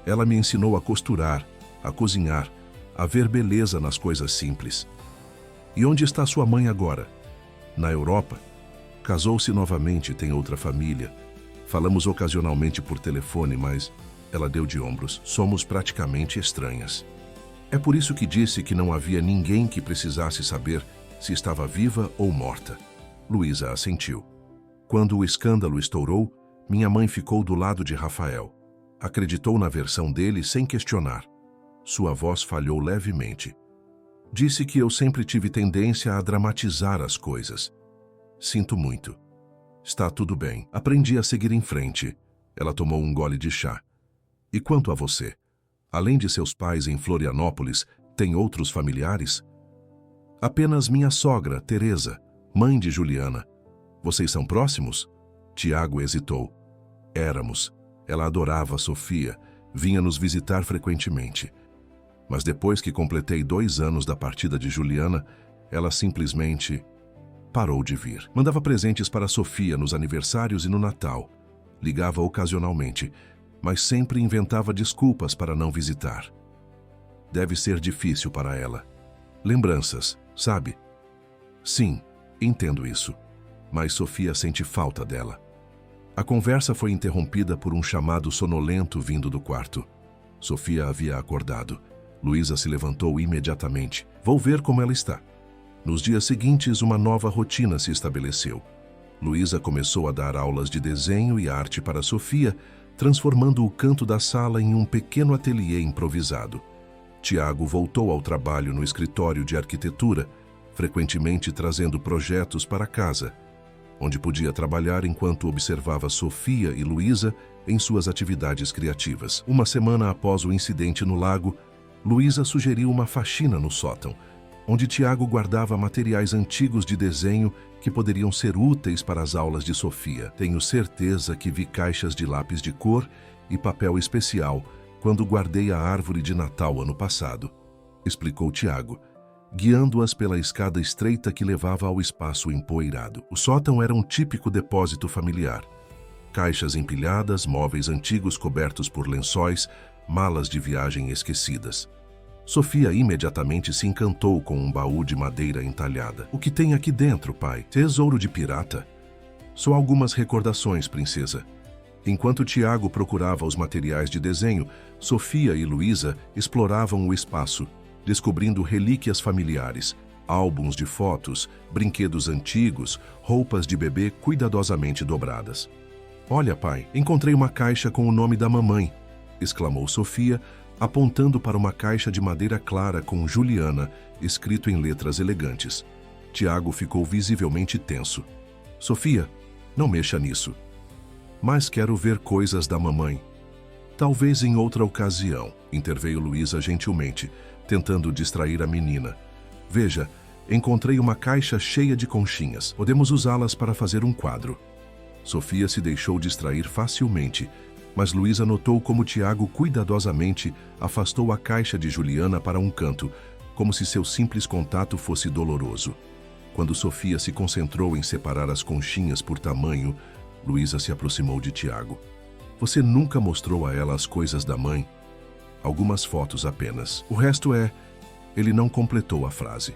Ela me ensinou a costurar, a cozinhar, a ver beleza nas coisas simples. E onde está sua mãe agora? Na Europa? Casou-se novamente e tem outra família. Falamos ocasionalmente por telefone, mas ela deu de ombros. Somos praticamente estranhas. É por isso que disse que não havia ninguém que precisasse saber se estava viva ou morta. Luísa assentiu. Quando o escândalo estourou, minha mãe ficou do lado de Rafael. Acreditou na versão dele sem questionar. Sua voz falhou levemente. Disse que eu sempre tive tendência a dramatizar as coisas. Sinto muito. Está tudo bem. Aprendi a seguir em frente. Ela tomou um gole de chá. E quanto a você? Além de seus pais em Florianópolis, tem outros familiares? Apenas minha sogra, Teresa, mãe de Juliana. Vocês são próximos? Tiago hesitou. Éramos. Ela adorava Sofia, vinha nos visitar frequentemente. Mas depois que completei 2 anos da partida de Juliana, ela simplesmente parou de vir. Mandava presentes para Sofia nos aniversários e no Natal. Ligava ocasionalmente, mas sempre inventava desculpas para não visitar. Deve ser difícil para ela. Lembranças, sabe? Sim, entendo isso. Mas Sofia sente falta dela. A conversa foi interrompida por um chamado sonolento vindo do quarto. Sofia havia acordado. Luísa se levantou imediatamente. Vou ver como ela está. Nos dias seguintes, uma nova rotina se estabeleceu. Luísa começou a dar aulas de desenho e arte para Sofia, transformando o canto da sala em um pequeno ateliê improvisado. Tiago voltou ao trabalho no escritório de arquitetura, frequentemente trazendo projetos para casa, onde podia trabalhar enquanto observava Sofia e Luísa em suas atividades criativas. Uma semana após o incidente no lago, Luísa sugeriu uma faxina no sótão, onde Tiago guardava materiais antigos de desenho que poderiam ser úteis para as aulas de Sofia. Tenho certeza que vi caixas de lápis de cor e papel especial quando guardei a árvore de Natal ano passado, explicou Tiago, guiando-as pela escada estreita que levava ao espaço empoeirado. O sótão era um típico depósito familiar. Caixas empilhadas, móveis antigos cobertos por lençóis, malas de viagem esquecidas. Sofia imediatamente se encantou com um baú de madeira entalhada. O que tem aqui dentro, pai? Tesouro de pirata? Só algumas recordações, princesa. Enquanto Tiago procurava os materiais de desenho, Sofia e Luísa exploravam o espaço, descobrindo relíquias familiares, álbuns de fotos, brinquedos antigos, roupas de bebê cuidadosamente dobradas. Olha, pai, encontrei uma caixa com o nome da mamãe, exclamou Sofia, apontando para uma caixa de madeira clara com Juliana, escrito em letras elegantes. Tiago ficou visivelmente tenso. Sofia, não mexa nisso. Mas quero ver coisas da mamãe. Talvez em outra ocasião, interveio Luísa gentilmente, tentando distrair a menina. Veja, encontrei uma caixa cheia de conchinhas. Podemos usá-las para fazer um quadro. Sofia se deixou distrair facilmente, mas Luísa notou como Tiago cuidadosamente afastou a caixa de Juliana para um canto, como se seu simples contato fosse doloroso. Quando Sofia se concentrou em separar as conchinhas por tamanho, Luísa se aproximou de Tiago. Você nunca mostrou a ela as coisas da mãe? Algumas fotos apenas. O resto é... Ele não completou a frase.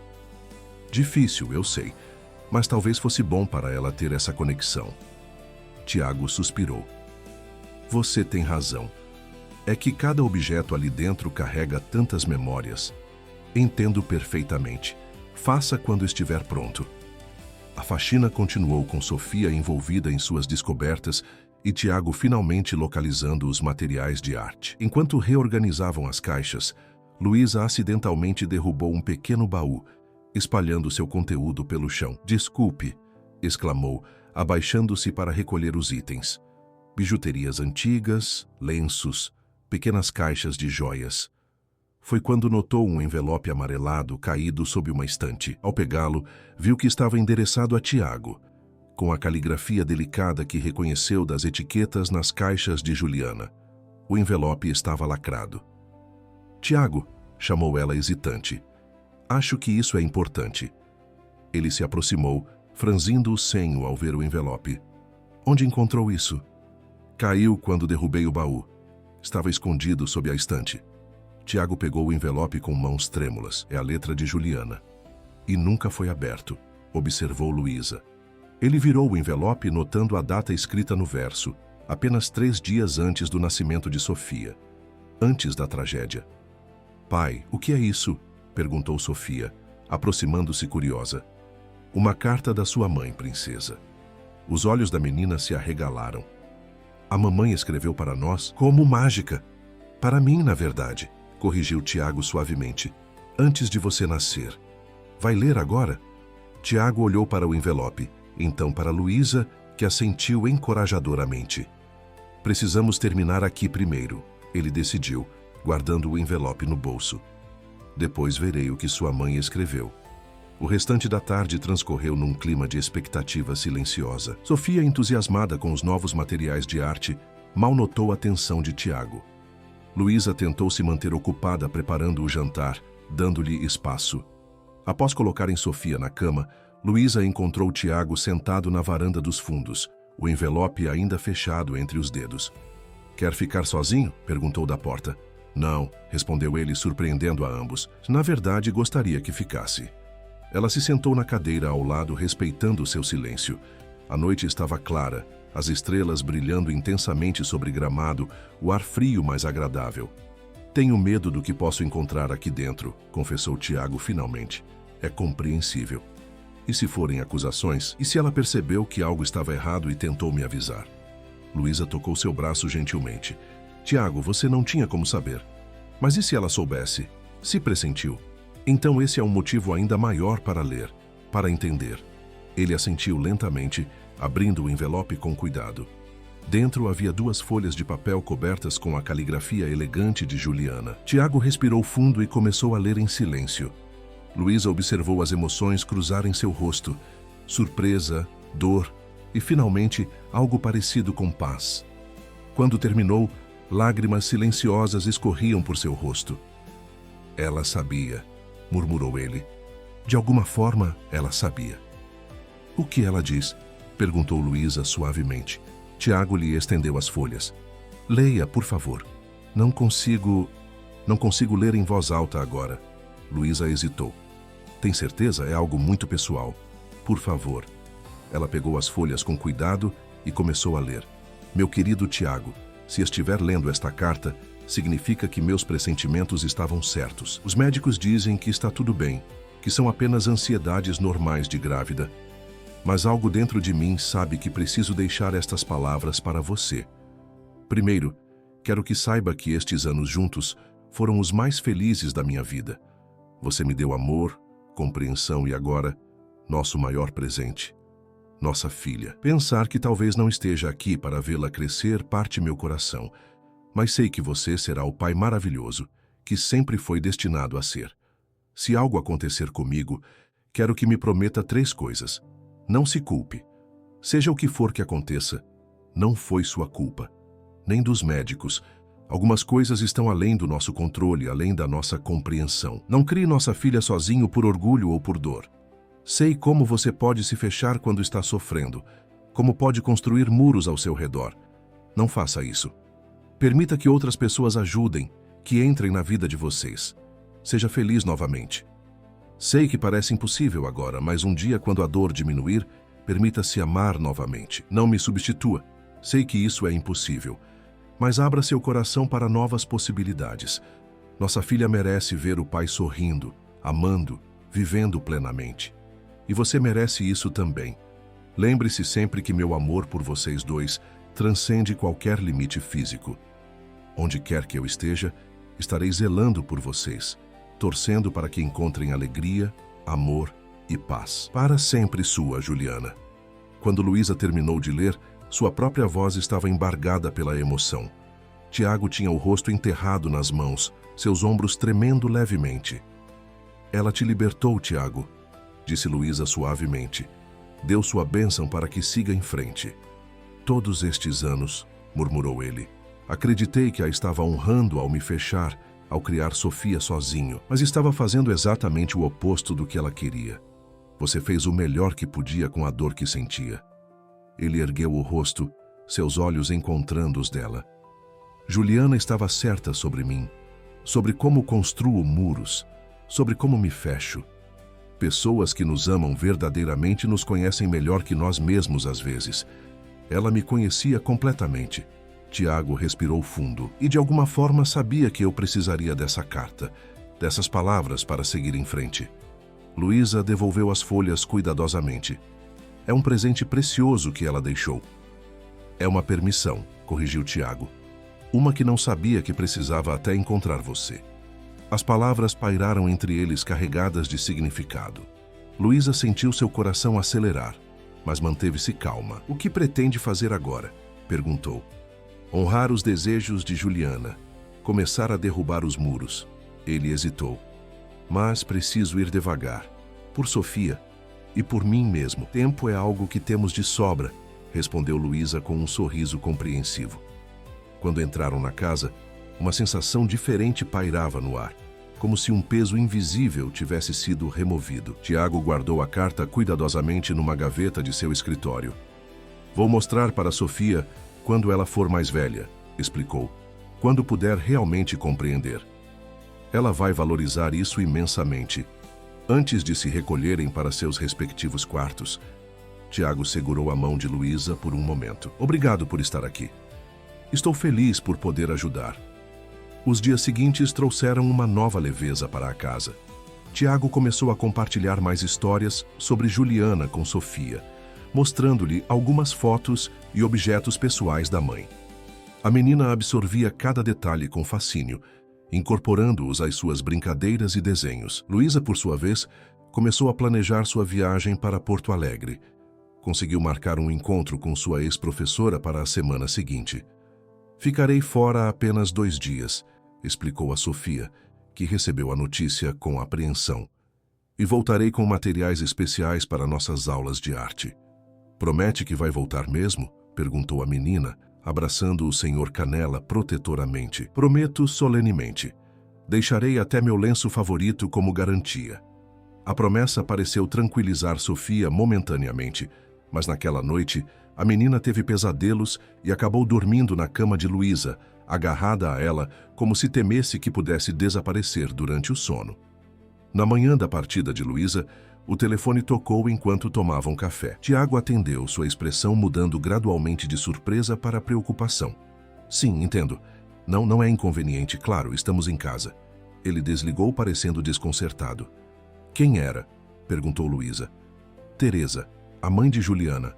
Difícil, eu sei, mas talvez fosse bom para ela ter essa conexão. Tiago suspirou. Você tem razão. É que cada objeto ali dentro carrega tantas memórias. Entendo perfeitamente. Faça quando estiver pronto. A faxina continuou com Sofia envolvida em suas descobertas e Tiago finalmente localizando os materiais de arte. Enquanto reorganizavam as caixas, Luísa acidentalmente derrubou um pequeno baú, espalhando seu conteúdo pelo chão. Desculpe, exclamou, abaixando-se para recolher os itens. Bijuterias antigas, lenços, pequenas caixas de joias. Foi quando notou um envelope amarelado caído sob uma estante. Ao pegá-lo, viu que estava endereçado a Tiago, com a caligrafia delicada que reconheceu das etiquetas nas caixas de Juliana. O envelope estava lacrado. Tiago, chamou ela hesitante. Acho que isso é importante. Ele se aproximou, franzindo o senho ao ver o envelope. Onde encontrou isso? Caiu quando derrubei o baú. Estava escondido sob a estante. Tiago pegou o envelope com mãos trêmulas. É a letra de Juliana. E nunca foi aberto, observou Luísa. Ele virou o envelope notando a data escrita no verso, apenas 3 dias antes do nascimento de Sofia. Antes da tragédia. Pai, o que é isso? Perguntou Sofia, aproximando-se curiosa. Uma carta da sua mãe, princesa. Os olhos da menina se arregalaram. A mamãe escreveu para nós como mágica. Para mim, na verdade, corrigiu Tiago suavemente. Antes de você nascer. Vai ler agora? Tiago olhou para o envelope, então para Luísa, que assentiu encorajadoramente. Precisamos terminar aqui primeiro, ele decidiu, guardando o envelope no bolso. Depois verei o que sua mãe escreveu. O restante da tarde transcorreu num clima de expectativa silenciosa. Sofia, entusiasmada com os novos materiais de arte, mal notou a tensão de Tiago. Luísa tentou se manter ocupada preparando o jantar, dando-lhe espaço. Após colocarem Sofia na cama, Luísa encontrou Tiago sentado na varanda dos fundos, o envelope ainda fechado entre os dedos. "Quer ficar sozinho?" perguntou da porta. "Não", respondeu ele, surpreendendo a ambos. "Na verdade, gostaria que ficasse." Ela se sentou na cadeira ao lado, respeitando seu silêncio. A noite estava clara, as estrelas brilhando intensamente sobre gramado, o ar frio mais agradável. "Tenho medo do que posso encontrar aqui dentro", confessou Tiago finalmente. "É compreensível." "E se forem acusações? E se ela percebeu que algo estava errado e tentou me avisar?" Luísa tocou seu braço gentilmente. "Tiago, você não tinha como saber. Mas e se ela soubesse? Se pressentiu? Então esse é um motivo ainda maior para ler, para entender." Ele assentiu lentamente, abrindo o envelope com cuidado. Dentro havia 2 folhas de papel cobertas com a caligrafia elegante de Juliana. Tiago respirou fundo e começou a ler em silêncio. Luísa observou as emoções cruzarem seu rosto: surpresa, dor e, finalmente, algo parecido com paz. Quando terminou, lágrimas silenciosas escorriam por seu rosto. "Ela sabia", murmurou ele. De alguma forma, ela sabia. "O que ela diz?" perguntou Luísa suavemente. Tiago lhe estendeu as folhas. "Leia, por favor." Não consigo ler em voz alta agora." Luísa hesitou. "Tem certeza? É algo muito pessoal." "Por favor." Ela pegou as folhas com cuidado e começou a ler. "Meu querido Tiago, se estiver lendo esta carta, significa que meus pressentimentos estavam certos. Os médicos dizem que está tudo bem, que são apenas ansiedades normais de grávida. Mas algo dentro de mim sabe que preciso deixar estas palavras para você. Primeiro, quero que saiba que estes anos juntos foram os mais felizes da minha vida. Você me deu amor, compreensão e agora, nosso maior presente, nossa filha. Pensar que talvez não esteja aqui para vê-la crescer parte meu coração, mas sei que você será o pai maravilhoso que sempre foi destinado a ser. Se algo acontecer comigo, quero que me prometa 3 coisas. Não se culpe. Seja o que for que aconteça, não foi sua culpa, nem dos médicos. Algumas coisas estão além do nosso controle, além da nossa compreensão. Não crie nossa filha sozinho por orgulho ou por dor. Sei como você pode se fechar quando está sofrendo, como pode construir muros ao seu redor. Não faça isso. Permita que outras pessoas ajudem, que entrem na vida de vocês. Seja feliz novamente. Sei que parece impossível agora, mas um dia, quando a dor diminuir, permita-se amar novamente. Não me substitua. Sei que isso é impossível. Mas abra seu coração para novas possibilidades. Nossa filha merece ver o pai sorrindo, amando, vivendo plenamente. E você merece isso também. Lembre-se sempre que meu amor por vocês 2 transcende qualquer limite físico. Onde quer que eu esteja, estarei zelando por vocês, torcendo para que encontrem alegria, amor e paz. Para sempre sua, Juliana. Quando Luísa terminou de ler, sua própria voz estava embargada pela emoção. Tiago tinha o rosto enterrado nas mãos, seus ombros tremendo levemente. "Ela te libertou, Tiago", disse Luísa suavemente. "Deu sua bênção para que siga em frente." "Todos estes anos", murmurou ele, "acreditei que a estava honrando ao me fechar, ao criar Sofia sozinho, mas estava fazendo exatamente o oposto do que ela queria. Você fez o melhor que podia com a dor que sentia." Ele ergueu o rosto, seus olhos encontrando os dela. "Juliana estava certa sobre mim, sobre como construo muros, sobre como me fecho. Pessoas que nos amam verdadeiramente nos conhecem melhor que nós mesmos às vezes. Ela me conhecia completamente." Tiago respirou fundo e de alguma forma sabia que eu precisaria dessa carta, dessas palavras para seguir em frente. Luísa devolveu as folhas cuidadosamente. "É um presente precioso que ela deixou." "É uma permissão", corrigiu Tiago. "Uma que não sabia que precisava até encontrar você." As palavras pairaram entre eles carregadas de significado. Luísa sentiu seu coração acelerar, mas manteve-se calma. "O que pretende fazer agora?" perguntou. "Honrar os desejos de Juliana, começar a derrubar os muros." Ele hesitou. "Mas preciso ir devagar, por Sofia e por mim mesmo. Tempo é algo que temos de sobra", respondeu Luísa com um sorriso compreensivo. Quando entraram na casa, Uma sensação diferente pairava no ar, como se um peso invisível tivesse sido removido. Tiago guardou a carta cuidadosamente numa gaveta de seu escritório. Vou mostrar para Sofia quando ela for mais velha, explicou, quando puder realmente compreender. Ela vai valorizar isso imensamente. Antes de se recolherem para seus respectivos quartos, Tiago segurou a mão de Luísa por um momento. Obrigado por estar aqui. Estou feliz por poder ajudar. Os dias seguintes trouxeram uma nova leveza para a casa. Tiago começou a compartilhar mais histórias sobre Juliana com Sofia, mostrando-lhe algumas fotos e objetos pessoais da mãe. A menina absorvia cada detalhe com fascínio, incorporando-os às suas brincadeiras e desenhos. Luísa, por sua vez, começou a planejar sua viagem para Porto Alegre. Conseguiu marcar um encontro com sua ex-professora para a semana seguinte. Ficarei fora apenas 2 dias, explicou a Sofia, que recebeu a notícia com apreensão. E voltarei com materiais especiais para nossas aulas de arte. Promete que vai voltar mesmo? Perguntou a menina, abraçando o senhor Canela protetoramente. Prometo solenemente. Deixarei até meu lenço favorito como garantia. A promessa pareceu tranquilizar Sofia momentaneamente, mas naquela noite a menina teve pesadelos e acabou dormindo na cama de Luísa, agarrada a ela como se temesse que pudesse desaparecer durante o sono. Na manhã da partida de Luísa, o telefone tocou enquanto tomavam café. Tiago atendeu, sua expressão mudando gradualmente de surpresa para preocupação. Sim, entendo. Não é inconveniente, claro, estamos em casa. Ele desligou parecendo desconcertado. Quem era? Perguntou Luísa. Teresa, a mãe de Juliana.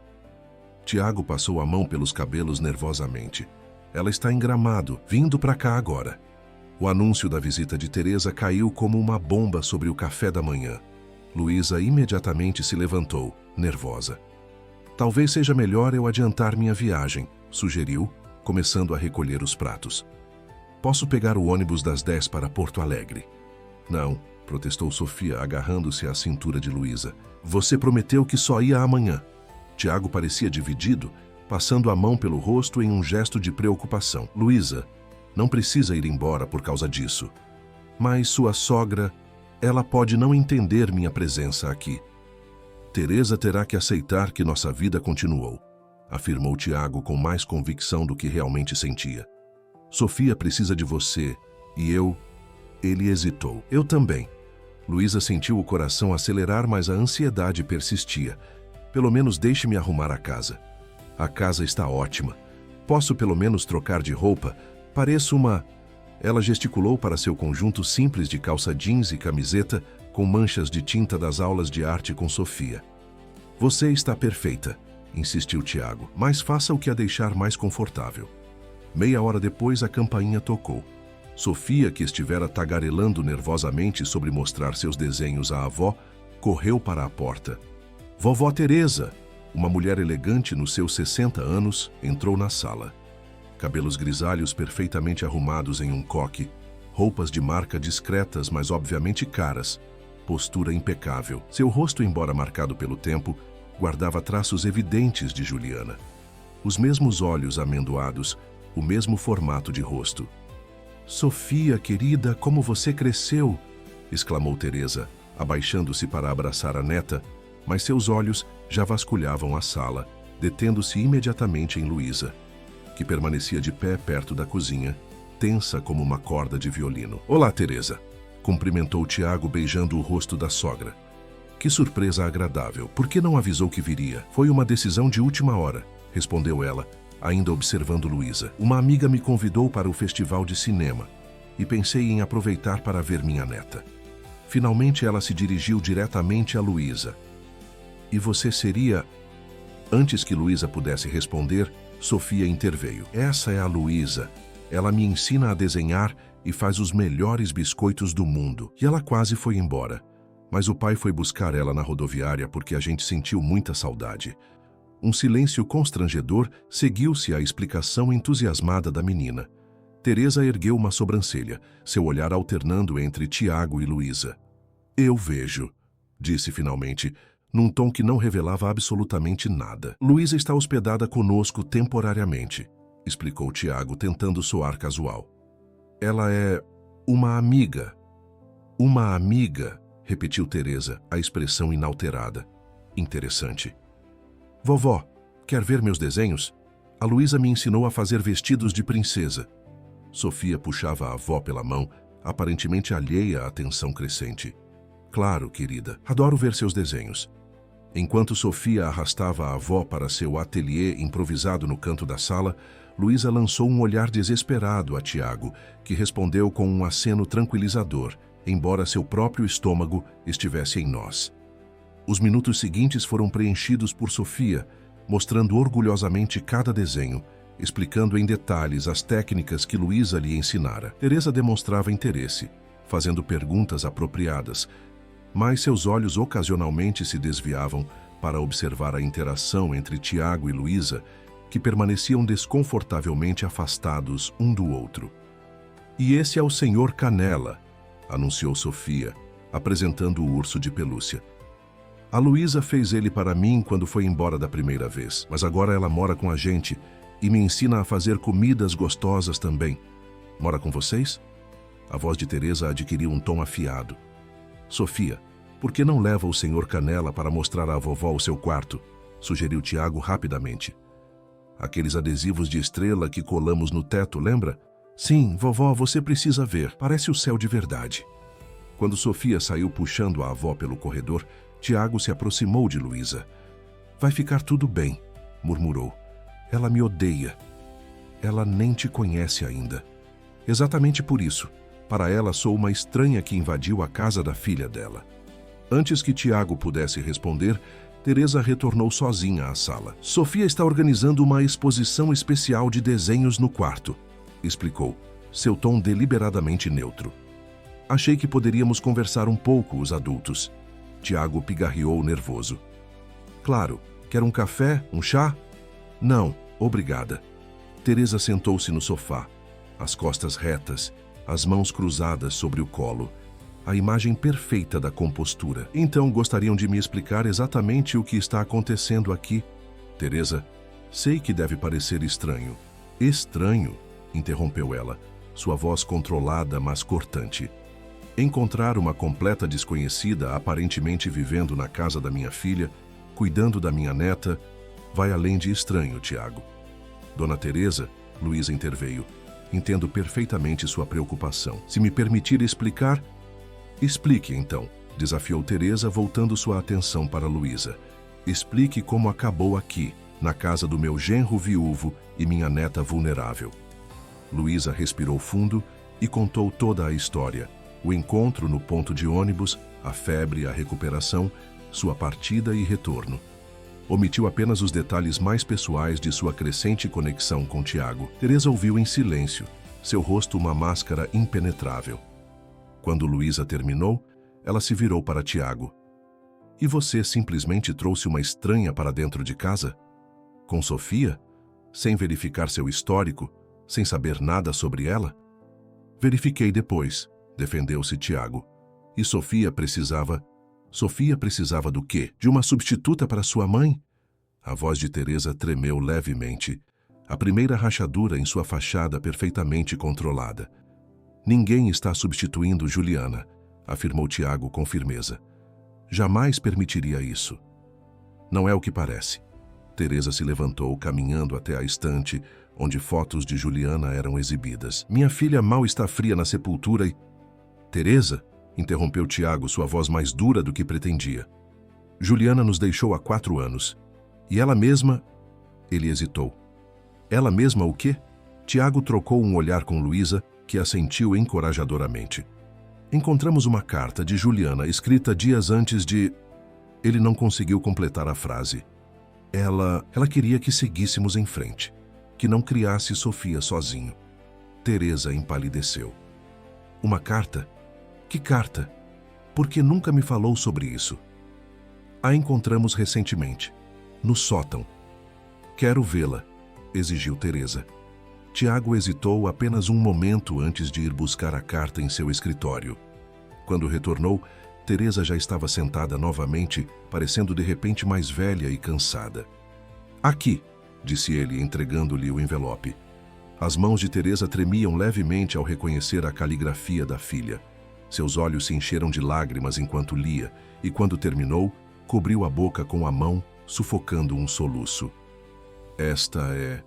Tiago passou a mão pelos cabelos nervosamente. Ela está em Gramado, vindo para cá agora. O anúncio da visita de Teresa caiu como uma bomba sobre o café da manhã. Luísa imediatamente se levantou, nervosa. Talvez seja melhor eu adiantar minha viagem, sugeriu, começando a recolher os pratos. Posso pegar o ônibus das 10 para Porto Alegre? Não, protestou Sofia, agarrando-se à cintura de Luísa. Você prometeu que só ia amanhã. Tiago parecia dividido, passando a mão pelo rosto em um gesto de preocupação. Luísa, não precisa ir embora por causa disso. Mas sua sogra, ela pode não entender minha presença aqui. Teresa terá que aceitar que nossa vida continuou, afirmou Tiago com mais convicção do que realmente sentia. Sofia precisa de você, e eu... Ele hesitou. Eu também. Luísa sentiu o coração acelerar, mas a ansiedade persistia. Pelo menos deixe-me arrumar a casa. A casa está ótima. Posso pelo menos trocar de roupa? Pareço uma... Ela gesticulou para seu conjunto simples de calça jeans e camiseta com manchas de tinta das aulas de arte com Sofia. Você está perfeita, insistiu Tiago, mas faça o que a deixar mais confortável. Meia hora depois a campainha tocou. Sofia, que estivera tagarelando nervosamente sobre mostrar seus desenhos à avó, correu para a porta. Vovó Teresa, uma mulher elegante nos seus 60 anos, entrou na sala. Cabelos grisalhos perfeitamente arrumados em um coque, roupas de marca discretas, mas obviamente caras, postura impecável. Seu rosto, embora marcado pelo tempo, guardava traços evidentes de Juliana. Os mesmos olhos amendoados, o mesmo formato de rosto. Sofia, querida, como você cresceu! Exclamou Teresa, abaixando-se para abraçar a neta, mas seus olhos já vasculhavam a sala, detendo-se imediatamente em Luísa, que permanecia de pé perto da cozinha, tensa como uma corda de violino. Olá, Teresa, cumprimentou Tiago beijando o rosto da sogra. Que surpresa agradável. Por que não avisou que viria? Foi uma decisão de última hora, respondeu ela, ainda observando Luísa. Uma amiga me convidou para o festival de cinema e pensei em aproveitar para ver minha neta. Finalmente ela se dirigiu diretamente a Luísa. E você seria... Antes que Luísa pudesse responder, Sofia interveio. Essa é a Luísa. Ela me ensina a desenhar e faz os melhores biscoitos do mundo. E ela quase foi embora. Mas o pai foi buscar ela na rodoviária porque a gente sentiu muita saudade. Um silêncio constrangedor seguiu-se à explicação entusiasmada da menina. Teresa ergueu uma sobrancelha, seu olhar alternando entre Tiago e Luísa. Eu vejo, disse finalmente, num tom que não revelava absolutamente nada. Luísa está hospedada conosco temporariamente, explicou Tiago, tentando soar casual. Ela é uma amiga. Uma amiga, repetiu Teresa, a expressão inalterada. Interessante. Vovó, quer ver meus desenhos? A Luísa me ensinou a fazer vestidos de princesa. Sofia puxava a avó pela mão, aparentemente alheia à tensão crescente. Claro, querida, adoro ver seus desenhos. Enquanto Sofia arrastava a avó para seu ateliê improvisado no canto da sala, Luísa lançou um olhar desesperado a Tiago, que respondeu com um aceno tranquilizador, embora seu próprio estômago estivesse em nós. Os minutos seguintes foram preenchidos por Sofia, mostrando orgulhosamente cada desenho, explicando em detalhes as técnicas que Luísa lhe ensinara. Teresa demonstrava interesse, fazendo perguntas apropriadas, mas seus olhos ocasionalmente se desviavam para observar a interação entre Tiago e Luísa, que permaneciam desconfortavelmente afastados um do outro. E esse é o Senhor Canela, anunciou Sofia, apresentando o urso de pelúcia. A Luísa fez ele para mim quando foi embora da primeira vez, mas agora ela mora com a gente e me ensina a fazer comidas gostosas também. Mora com vocês? A voz de Teresa adquiriu um tom afiado. Sofia, por que não leva o Senhor Canela para mostrar à vovó o seu quarto? Sugeriu Tiago rapidamente. Aqueles adesivos de estrela que colamos no teto, lembra? Sim, vovó, você precisa ver. Parece o céu de verdade. Quando Sofia saiu puxando a avó pelo corredor, Tiago se aproximou de Luísa. Vai ficar tudo bem, murmurou. Ela me odeia. Ela nem te conhece ainda. Exatamente por isso. Para ela, sou uma estranha que invadiu a casa da filha dela. Antes que Tiago pudesse responder, Teresa retornou sozinha à sala. Sofia está organizando uma exposição especial de desenhos no quarto, explicou, seu tom deliberadamente neutro. Achei que poderíamos conversar um pouco, os adultos. Tiago pigarreou nervoso. Claro, quer um café, um chá? Não, obrigada. Teresa sentou-se no sofá, as costas retas, as mãos cruzadas sobre o colo, a imagem perfeita da compostura. Então gostariam de me explicar exatamente o que está acontecendo aqui? Teresa, sei que deve parecer estranho. Estranho? Interrompeu ela, sua voz controlada, mas cortante. Encontrar uma completa desconhecida aparentemente vivendo na casa da minha filha, cuidando da minha neta, vai além de estranho, Tiago. Dona Teresa, Luísa interveio. Entendo perfeitamente sua preocupação. Se me permitir explicar... Explique, então, desafiou Teresa, voltando sua atenção para Luísa. Explique como acabou aqui, na casa do meu genro viúvo e minha neta vulnerável. Luísa respirou fundo e contou toda a história. O encontro no ponto de ônibus, a febre, a recuperação, sua partida e retorno. Omitiu apenas os detalhes mais pessoais de sua crescente conexão com Tiago. Teresa ouviu em silêncio, seu rosto uma máscara impenetrável. Quando Luísa terminou, ela se virou para Tiago. E você simplesmente trouxe uma estranha para dentro de casa? Com Sofia? Sem verificar seu histórico? Sem saber nada sobre ela? Verifiquei depois, defendeu-se Tiago. E Sofia precisava... Sofia precisava do quê? De uma substituta para sua mãe? A voz de Teresa tremeu levemente, a primeira rachadura em sua fachada perfeitamente controlada. Ninguém está substituindo Juliana, afirmou Tiago com firmeza. Jamais permitiria isso. Não é o que parece. Teresa se levantou, caminhando até a estante, onde fotos de Juliana eram exibidas. Minha filha mal está fria na sepultura e... Teresa? Interrompeu Tiago, sua voz mais dura do que pretendia. Juliana nos deixou há 4 anos. E ela mesma... Ele hesitou. Ela mesma o quê? Tiago trocou um olhar com Luísa, que assentiu encorajadoramente. Encontramos uma carta de Juliana escrita dias antes de... Ele não conseguiu completar a frase. Ela queria que seguíssemos em frente, que não criasse Sofia sozinho. Teresa empalideceu. Uma carta? Que carta? Por que nunca me falou sobre isso? A encontramos recentemente, no sótão. Quero vê-la, exigiu Teresa. Tiago hesitou apenas um momento antes de ir buscar a carta em seu escritório. Quando retornou, Teresa já estava sentada novamente, parecendo de repente mais velha e cansada. Aqui, disse ele, entregando-lhe o envelope. As mãos de Teresa tremiam levemente ao reconhecer a caligrafia da filha. Seus olhos se encheram de lágrimas enquanto lia, e quando terminou, cobriu a boca com a mão, sufocando um soluço. Esta é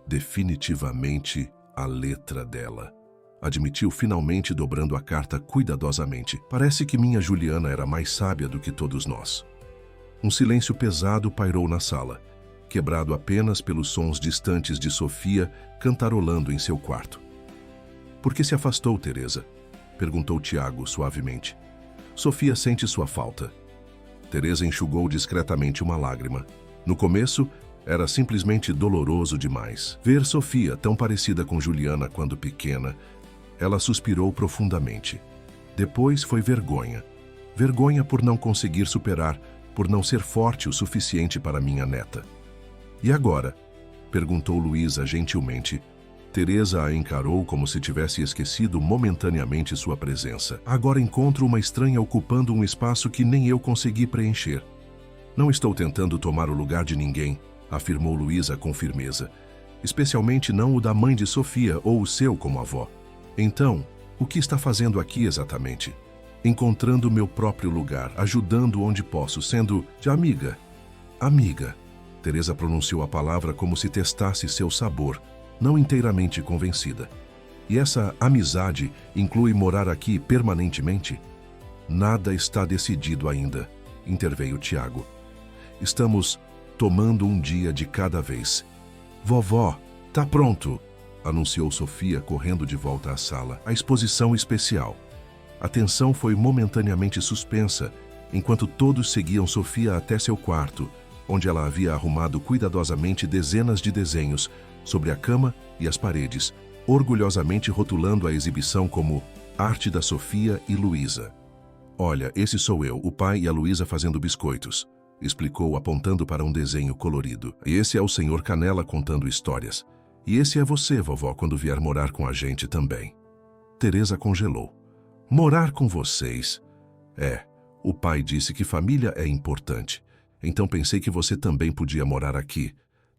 definitivamente a letra dela, admitiu finalmente, dobrando a carta cuidadosamente. Parece que minha Juliana era mais sábia do que todos nós. Um silêncio pesado pairou na sala, quebrado apenas pelos sons distantes de Sofia cantarolando em seu quarto. Por que se afastou, Teresa? Perguntou Tiago suavemente. Sofia sente sua falta. Teresa enxugou discretamente uma lágrima. No começo, era simplesmente doloroso demais. Ver Sofia tão parecida com Juliana quando pequena, ela suspirou profundamente. Depois foi vergonha. Vergonha por não conseguir superar, por não ser forte o suficiente para minha neta. E agora? Perguntou Luísa gentilmente. Teresa a encarou como se tivesse esquecido momentaneamente sua presença. Agora encontro uma estranha ocupando um espaço que nem eu consegui preencher. Não estou tentando tomar o lugar de ninguém, afirmou Luísa com firmeza. Especialmente não o da mãe de Sofia ou o seu como avó. Então, o que está fazendo aqui exatamente? Encontrando meu próprio lugar, ajudando onde posso, sendo de amiga. Amiga. Teresa pronunciou a palavra como se testasse seu sabor, não inteiramente convencida. E essa amizade inclui morar aqui permanentemente? Nada está decidido ainda, interveio Tiago. Estamos tomando um dia de cada vez. Vovó, tá pronto, anunciou Sofia correndo de volta à sala. A exposição especial. A tensão foi momentaneamente suspensa, enquanto todos seguiam Sofia até seu quarto, onde ela havia arrumado cuidadosamente dezenas de desenhos sobre a cama e as paredes, orgulhosamente rotulando a exibição como Arte da Sofia e Luísa. Olha, esse sou eu, o pai e a Luísa fazendo biscoitos, explicou apontando para um desenho colorido. E esse é o senhor Canela contando histórias. E esse é você, vovó, quando vier morar com a gente também. Teresa congelou. Morar com vocês? É, o pai disse que família é importante. Então pensei que você também podia morar aqui.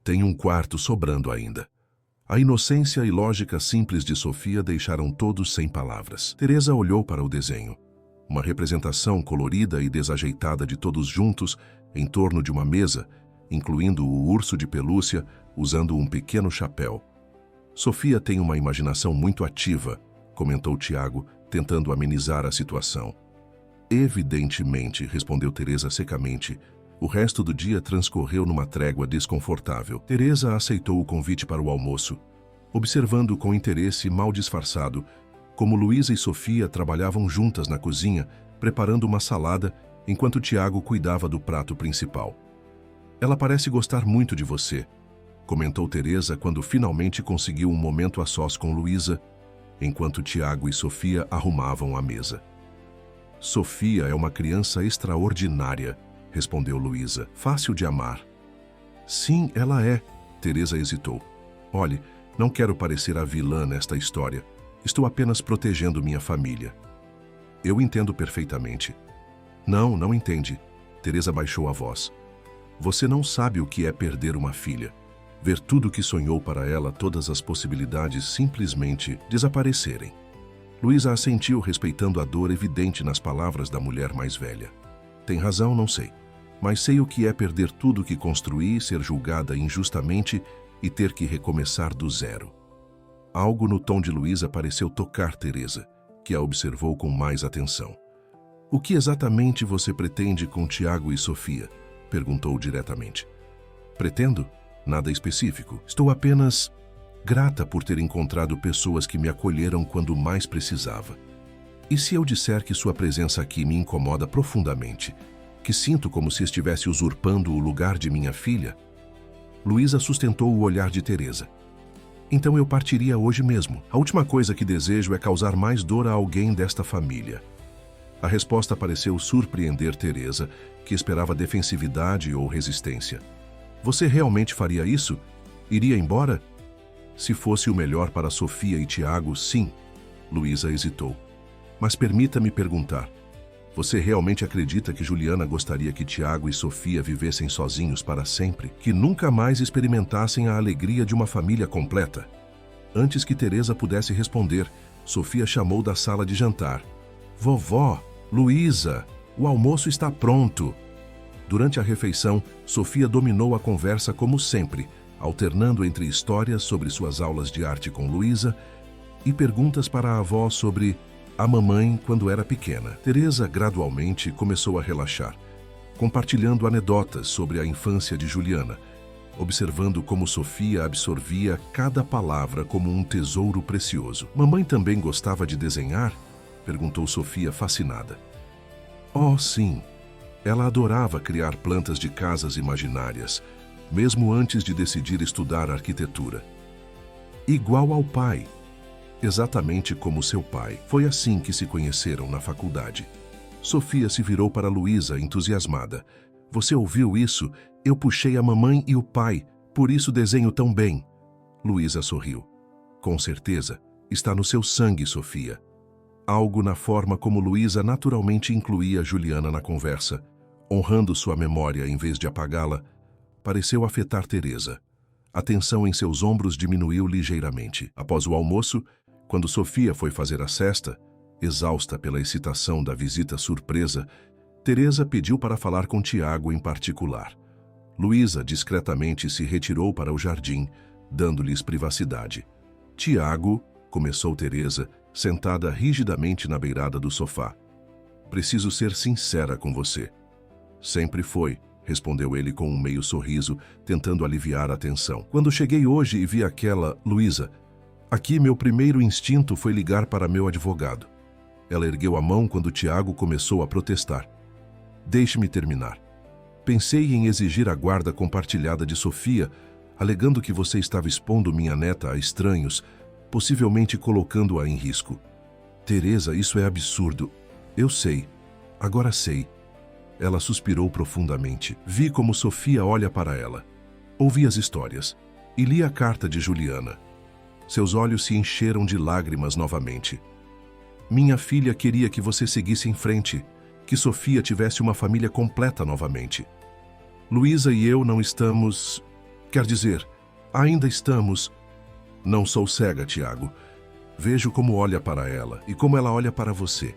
Tem um quarto sobrando ainda. A inocência e lógica simples de Sofia deixaram todos sem palavras. Teresa olhou para o desenho. Uma representação colorida e desajeitada de todos juntos em torno de uma mesa, incluindo o urso de pelúcia usando um pequeno chapéu. Sofia tem uma imaginação muito ativa, comentou Tiago, tentando amenizar a situação. Evidentemente, respondeu Teresa secamente. O resto do dia transcorreu numa trégua desconfortável. Teresa aceitou o convite para o almoço, observando com interesse mal disfarçado como Luísa e Sofia trabalhavam juntas na cozinha, preparando uma salada, enquanto Tiago cuidava do prato principal. Ela parece gostar muito de você, comentou Teresa quando finalmente conseguiu um momento a sós com Luísa, enquanto Tiago e Sofia arrumavam a mesa. Sofia é uma criança extraordinária, respondeu Luísa. Fácil de amar. Sim, ela é, Teresa hesitou. Olhe, não quero parecer a vilã nesta história. Estou apenas protegendo minha família. Eu entendo perfeitamente. Não entende. Teresa baixou a voz. Você não sabe o que é perder uma filha. Ver tudo o que sonhou para ela, todas as possibilidades simplesmente desaparecerem. Luísa assentiu, respeitando a dor evidente nas palavras da mulher mais velha. Tem razão, não sei. Mas sei o que é perder tudo que construí, ser julgada injustamente e ter que recomeçar do zero. Algo no tom de Luísa pareceu tocar Teresa, que a observou com mais atenção. O que exatamente você pretende com Tiago e Sofia? Perguntou diretamente. Pretendo? Nada específico. Estou apenas grata por ter encontrado pessoas que me acolheram quando mais precisava. E se eu disser que sua presença aqui me incomoda profundamente, que sinto como se estivesse usurpando o lugar de minha filha? Luísa sustentou o olhar de Teresa. Então eu partiria hoje mesmo. A última coisa que desejo é causar mais dor a alguém desta família. A resposta pareceu surpreender Teresa, que esperava defensividade ou resistência. Você realmente faria isso? Iria embora? Se fosse o melhor para Sofia e Tiago, sim. Luísa hesitou. Mas permita-me perguntar. Você realmente acredita que Juliana gostaria que Tiago e Sofia vivessem sozinhos para sempre? Que nunca mais experimentassem a alegria de uma família completa? Antes que Teresa pudesse responder, Sofia chamou da sala de jantar. Vovó, Luísa, o almoço está pronto. Durante a refeição, Sofia dominou a conversa como sempre, alternando entre histórias sobre suas aulas de arte com Luísa e perguntas para a avó sobre a mamãe quando era pequena. Teresa gradualmente começou a relaxar, compartilhando anedotas sobre a infância de Juliana, observando como Sofia absorvia cada palavra como um tesouro precioso. Mamãe também gostava de desenhar? Perguntou Sofia fascinada. Oh, sim. Ela adorava criar plantas de casas imaginárias, mesmo antes de decidir estudar arquitetura. Igual ao pai. Exatamente como seu pai. Foi assim que se conheceram na faculdade. Sofia se virou para Luísa, entusiasmada. Você ouviu isso? Eu puxei a mamãe e o pai, por isso desenho tão bem. Luísa sorriu. Com certeza, está no seu sangue, Sofia. Algo na forma como Luísa naturalmente incluía Juliana na conversa, honrando sua memória em vez de apagá-la, pareceu afetar Teresa. A tensão em seus ombros diminuiu ligeiramente. Após o almoço, quando Sofia foi fazer a cesta, exausta pela excitação da visita surpresa, Teresa pediu para falar com Tiago em particular. Luísa discretamente se retirou para o jardim, dando-lhes privacidade. Tiago, começou Teresa, sentada rigidamente na beirada do sofá. Preciso ser sincera com você. Sempre foi, respondeu ele com um meio sorriso, tentando aliviar a tensão. Quando cheguei hoje e vi aquela, Luísa, aqui meu primeiro instinto foi ligar para meu advogado. Ela ergueu a mão quando Tiago começou a protestar. Deixe-me terminar. Pensei em exigir a guarda compartilhada de Sofia, alegando que você estava expondo minha neta a estranhos, possivelmente colocando-a em risco. Teresa, isso é absurdo. Eu sei. Agora sei. Ela suspirou profundamente. Vi como Sofia olha para ela. Ouvi as histórias. E li a carta de Juliana. Seus olhos se encheram de lágrimas novamente. Minha filha queria que você seguisse em frente, que Sofia tivesse uma família completa novamente. Luísa e eu não estamos... Quer dizer, ainda estamos... Não sou cega, Tiago. Vejo como olha para ela e como ela olha para você.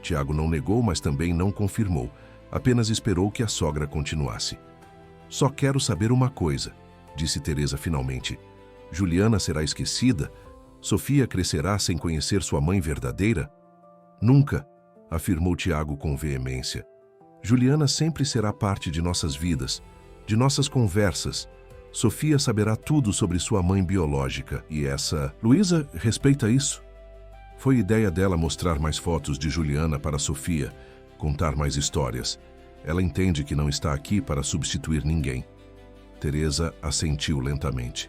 Tiago não negou, mas também não confirmou. Apenas esperou que a sogra continuasse. Só quero saber uma coisa, disse Teresa finalmente. Juliana será esquecida? Sofia crescerá sem conhecer sua mãe verdadeira? Nunca, afirmou Tiago com veemência. Juliana sempre será parte de nossas vidas, de nossas conversas. Sofia saberá tudo sobre sua mãe biológica e essa... Luísa respeita isso? Foi ideia dela mostrar mais fotos de Juliana para Sofia, contar mais histórias. Ela entende que não está aqui para substituir ninguém. Teresa assentiu lentamente.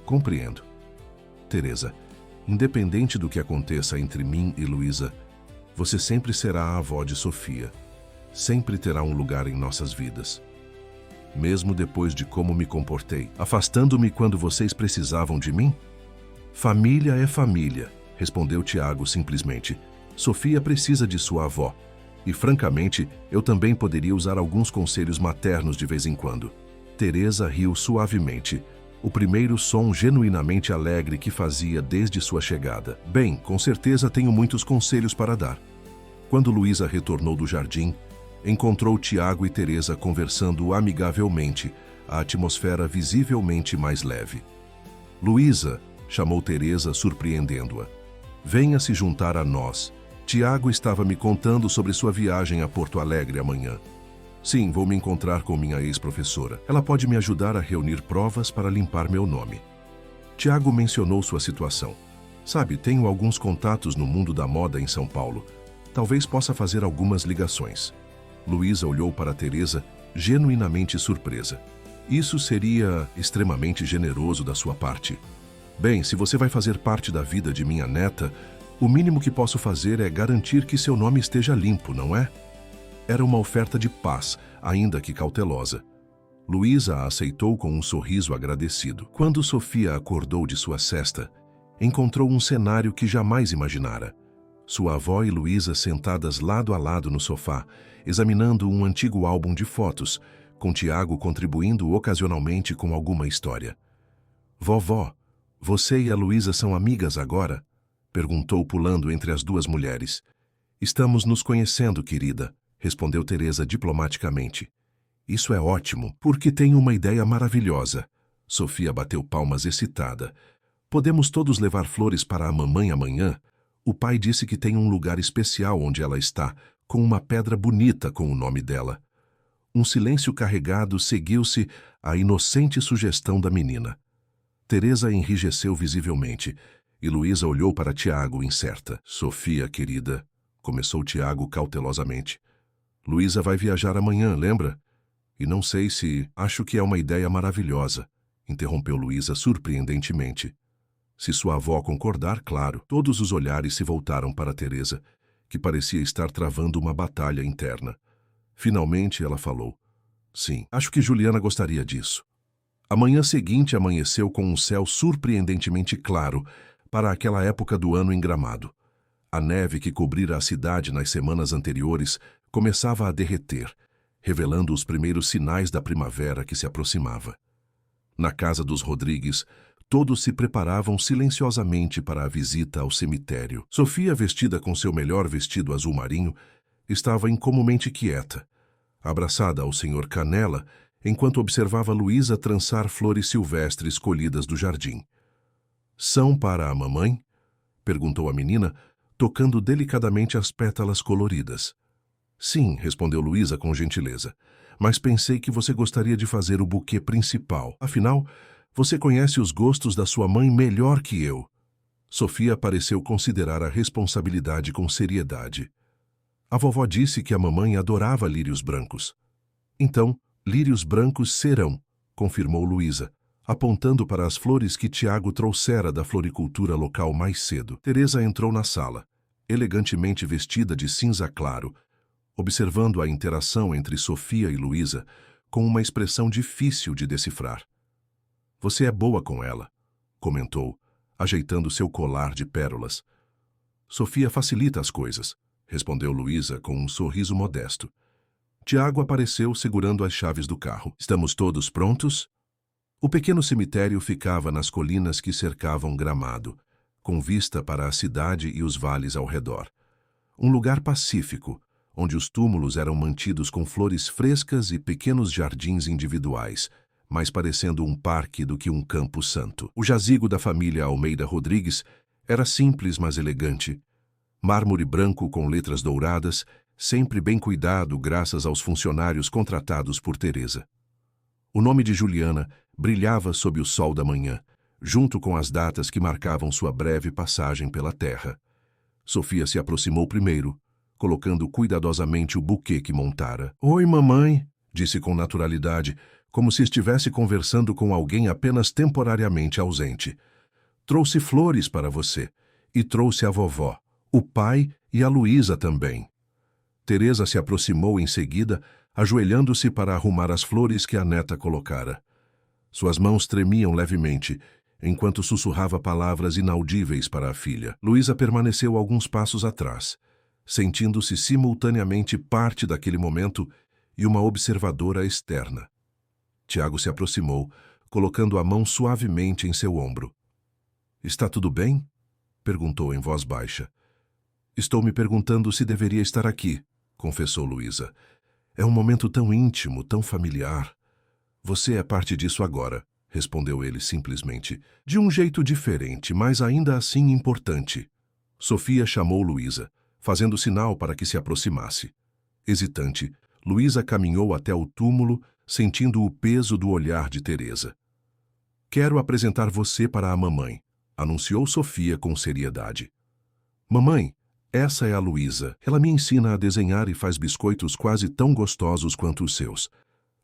Compreendo. Teresa, independente do que aconteça entre mim e Luísa, você sempre será a avó de Sofia. Sempre terá um lugar em nossas vidas. Mesmo depois de como me comportei, afastando-me quando vocês precisavam de mim? Família é família, respondeu Tiago simplesmente. Sofia precisa de sua avó. E, francamente, eu também poderia usar alguns conselhos maternos de vez em quando. Teresa riu suavemente, o primeiro som genuinamente alegre que fazia desde sua chegada. Bem, com certeza tenho muitos conselhos para dar. Quando Luísa retornou do jardim, encontrou Tiago e Teresa conversando amigavelmente, a atmosfera visivelmente mais leve. Luísa, chamou Teresa, surpreendendo-a. Venha se juntar a nós. Tiago estava me contando sobre sua viagem a Porto Alegre amanhã. Sim, vou me encontrar com minha ex-professora. Ela pode me ajudar a reunir provas para limpar meu nome. Tiago mencionou sua situação. Sabe, tenho alguns contatos no mundo da moda em São Paulo. Talvez possa fazer algumas ligações. Luísa olhou para Teresa, genuinamente surpresa. Isso seria extremamente generoso da sua parte. Bem, se você vai fazer parte da vida de minha neta, o mínimo que posso fazer é garantir que seu nome esteja limpo, não é? Era uma oferta de paz, ainda que cautelosa. Luísa a aceitou com um sorriso agradecido. Quando Sofia acordou de sua sesta, encontrou um cenário que jamais imaginara. Sua avó e Luísa sentadas lado a lado no sofá, examinando um antigo álbum de fotos, com Tiago contribuindo ocasionalmente com alguma história. Vovó, Você e a Luísa são amigas agora? Perguntou, pulando entre as duas mulheres. Estamos nos conhecendo, querida, respondeu Teresa diplomaticamente. Isso é ótimo, porque tenho uma ideia maravilhosa. Sofia bateu palmas excitada. Podemos todos levar flores para a mamãe amanhã? O pai disse que tem um lugar especial onde ela está, com uma pedra bonita com o nome dela. Um silêncio carregado seguiu-se à inocente sugestão da menina. Teresa enrijeceu visivelmente, e Luísa olhou para Tiago incerta. Sofia, querida, começou Tiago cautelosamente. Luísa vai viajar amanhã, lembra? E não sei se... Acho que é uma ideia maravilhosa, interrompeu Luísa surpreendentemente. Se sua avó concordar, claro. Todos os olhares se voltaram para Teresa, que parecia estar travando uma batalha interna. Finalmente ela falou. Sim, acho que Juliana gostaria disso. A manhã seguinte amanheceu com um céu surpreendentemente claro para aquela época do ano em Gramado. A neve que cobrira a cidade nas semanas anteriores começava a derreter, revelando os primeiros sinais da primavera que se aproximava. Na casa dos Rodrigues, todos se preparavam silenciosamente para a visita ao cemitério. Sofia, vestida com seu melhor vestido azul marinho, estava incomumente quieta, abraçada ao senhor Canela, enquanto observava Luísa trançar flores silvestres colhidas do jardim. São para a mamãe? Perguntou a menina, tocando delicadamente as pétalas coloridas. Sim, respondeu Luísa com gentileza, mas pensei que você gostaria de fazer o buquê principal. Afinal, você conhece os gostos da sua mãe melhor que eu. Sofia pareceu considerar a responsabilidade com seriedade. A vovó disse que a mamãe adorava lírios brancos. Então, lírios brancos serão, confirmou Luísa, apontando para as flores que Tiago trouxera da floricultura local mais cedo. Teresa entrou na sala, elegantemente vestida de cinza claro, observando a interação entre Sofia e Luísa com uma expressão difícil de decifrar. Você é boa com ela, comentou, ajeitando seu colar de pérolas. Sofia facilita as coisas, respondeu Luísa com um sorriso modesto. Tiago apareceu segurando as chaves do carro. Estamos todos prontos? O pequeno cemitério ficava nas colinas que cercavam Gramado, com vista para a cidade e os vales ao redor. Um lugar pacífico, onde os túmulos eram mantidos com flores frescas e pequenos jardins individuais, mais parecendo um parque do que um campo santo. O jazigo da família Almeida Rodrigues era simples, mas elegante. Mármore branco com letras douradas, sempre bem cuidado graças aos funcionários contratados por Teresa. O nome de Juliana brilhava sob o sol da manhã, junto com as datas que marcavam sua breve passagem pela terra. Sofia se aproximou primeiro, colocando cuidadosamente o buquê que montara. Oi, mamãe, disse com naturalidade, como se estivesse conversando com alguém apenas temporariamente ausente. Trouxe flores para você, e trouxe a vovó, o pai e a Luísa também. Teresa se aproximou em seguida, ajoelhando-se para arrumar as flores que a neta colocara. Suas mãos tremiam levemente, enquanto sussurrava palavras inaudíveis para a filha. Luísa permaneceu alguns passos atrás, sentindo-se simultaneamente parte daquele momento e uma observadora externa. Tiago se aproximou, colocando a mão suavemente em seu ombro. Está tudo bem? Perguntou em voz baixa. Estou me perguntando se deveria estar aqui, confessou Luísa. É um momento tão íntimo, tão familiar. Você é parte disso agora, respondeu ele simplesmente. De um jeito diferente, mas ainda assim importante. Sofia chamou Luísa, fazendo sinal para que se aproximasse. Hesitante, Luísa caminhou até o túmulo, sentindo o peso do olhar de Teresa. Quero apresentar você para a mamãe, anunciou Sofia com seriedade. Mamãe, essa é a Luísa. Ela me ensina a desenhar e faz biscoitos quase tão gostosos quanto os seus.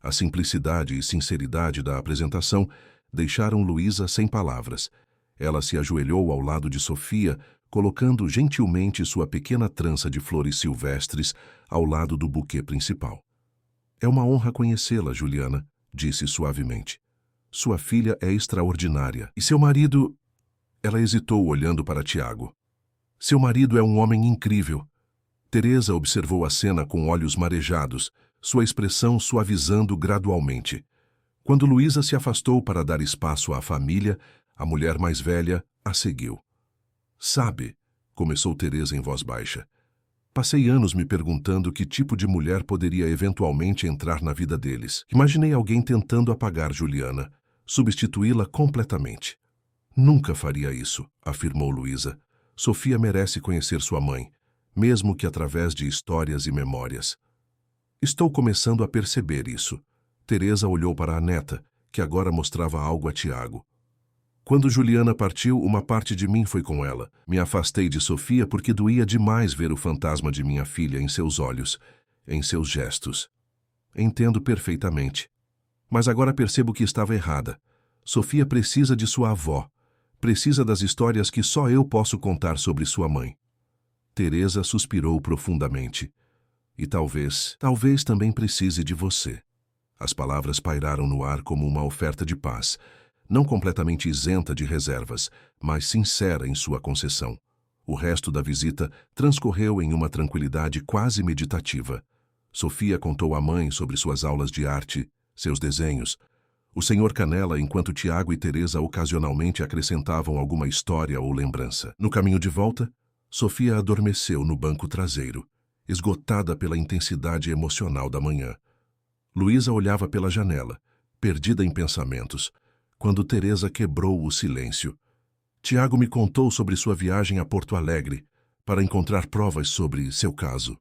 A simplicidade e sinceridade da apresentação deixaram Luísa sem palavras. Ela se ajoelhou ao lado de Sofia, colocando gentilmente sua pequena trança de flores silvestres ao lado do buquê principal. É uma honra conhecê-la, Juliana, disse suavemente. Sua filha é extraordinária. E seu marido... Ela hesitou olhando para Tiago. Seu marido é um homem incrível. Teresa observou a cena com olhos marejados, sua expressão suavizando gradualmente. Quando Luísa se afastou para dar espaço à família, A mulher mais velha a seguiu. Sabe, começou Teresa em voz baixa, passei anos me perguntando que tipo de mulher poderia eventualmente entrar na vida deles. Imaginei alguém tentando apagar Juliana, substituí-la completamente. Nunca faria isso, afirmou Luísa. Sofia merece conhecer sua mãe, mesmo que através de histórias e memórias. Estou começando a perceber isso. Teresa olhou para a neta, que agora mostrava algo a Tiago. Quando Juliana partiu, uma parte de mim foi com ela. Me afastei de Sofia porque doía demais ver o fantasma de minha filha em seus olhos, em seus gestos. Entendo perfeitamente. Mas agora percebo que estava errada. Sofia precisa de sua avó. Precisa das histórias que só eu posso contar sobre sua mãe. Teresa suspirou profundamente. E talvez também precise de você. As palavras pairaram no ar como uma oferta de paz, não completamente isenta de reservas, mas sincera em sua concessão. O resto da visita transcorreu em uma tranquilidade quase meditativa. Sofia contou à mãe sobre suas aulas de arte, seus desenhos. O Sr. Canella, enquanto Tiago e Teresa ocasionalmente acrescentavam alguma história ou lembrança. No caminho de volta, Sofia adormeceu no banco traseiro, esgotada pela intensidade emocional da manhã. Luísa olhava pela janela, perdida em pensamentos, quando Teresa quebrou o silêncio. Tiago me contou sobre sua viagem a Porto Alegre para encontrar provas sobre seu caso.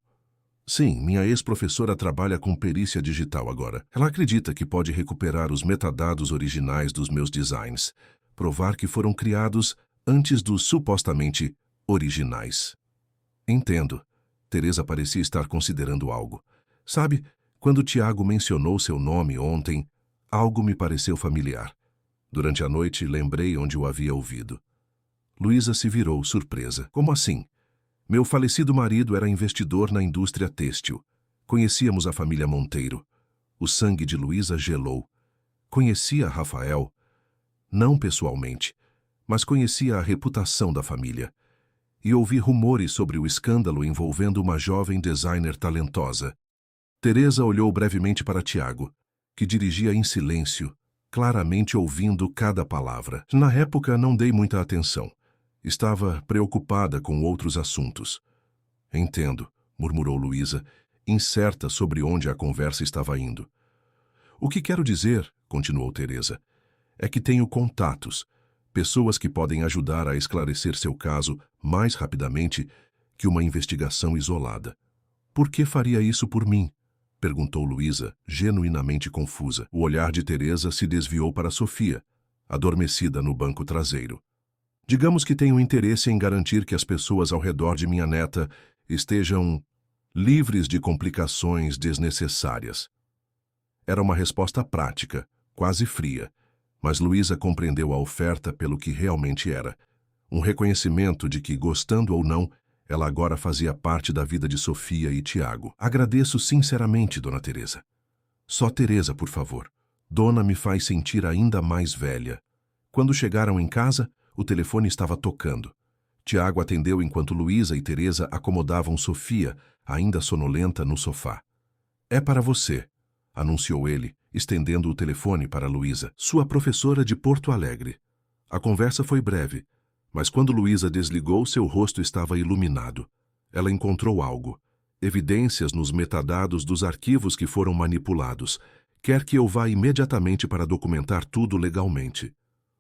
Sim, minha ex-professora trabalha com perícia digital agora. Ela acredita que pode recuperar os metadados originais dos meus designs, provar que foram criados antes dos supostamente originais. Entendo. Teresa parecia estar considerando algo. Sabe, quando Tiago mencionou seu nome ontem, algo me pareceu familiar. Durante a noite, lembrei onde o havia ouvido. Luísa se virou, surpresa. Como assim? Meu falecido marido era investidor na indústria têxtil. Conhecíamos a família Monteiro. O sangue de Luísa gelou. Conhecia Rafael? Não pessoalmente, mas conhecia a reputação da família. E ouvi rumores sobre o escândalo envolvendo uma jovem designer talentosa. Teresa olhou brevemente para Tiago, que dirigia em silêncio, claramente ouvindo cada palavra. Na época, não dei muita atenção. Estava preocupada com outros assuntos. Entendo, murmurou Luísa, incerta sobre onde a conversa estava indo. O que quero dizer, continuou Teresa, é que tenho contatos, pessoas que podem ajudar a esclarecer seu caso mais rapidamente que uma investigação isolada. Por que faria isso por mim? Perguntou Luísa, genuinamente confusa. O olhar de Teresa se desviou para Sofia, adormecida no banco traseiro. Digamos que tenho interesse em garantir que as pessoas ao redor de minha neta estejam livres de complicações desnecessárias. Era uma resposta prática, quase fria, mas Luísa compreendeu a oferta pelo que realmente era. Um reconhecimento de que, gostando ou não, ela agora fazia parte da vida de Sofia e Tiago. Agradeço sinceramente, Dona Teresa. Só Teresa, por favor. Dona me faz sentir ainda mais velha. Quando chegaram em casa, o telefone estava tocando. Tiago atendeu enquanto Luísa e Teresa acomodavam Sofia, ainda sonolenta, no sofá. É para você, anunciou ele, estendendo o telefone para Luísa. Sua professora de Porto Alegre. A conversa foi breve, mas quando Luísa desligou, seu rosto estava iluminado. Ela encontrou algo. Evidências nos metadados dos arquivos que foram manipulados. Quer que eu vá imediatamente para documentar tudo legalmente.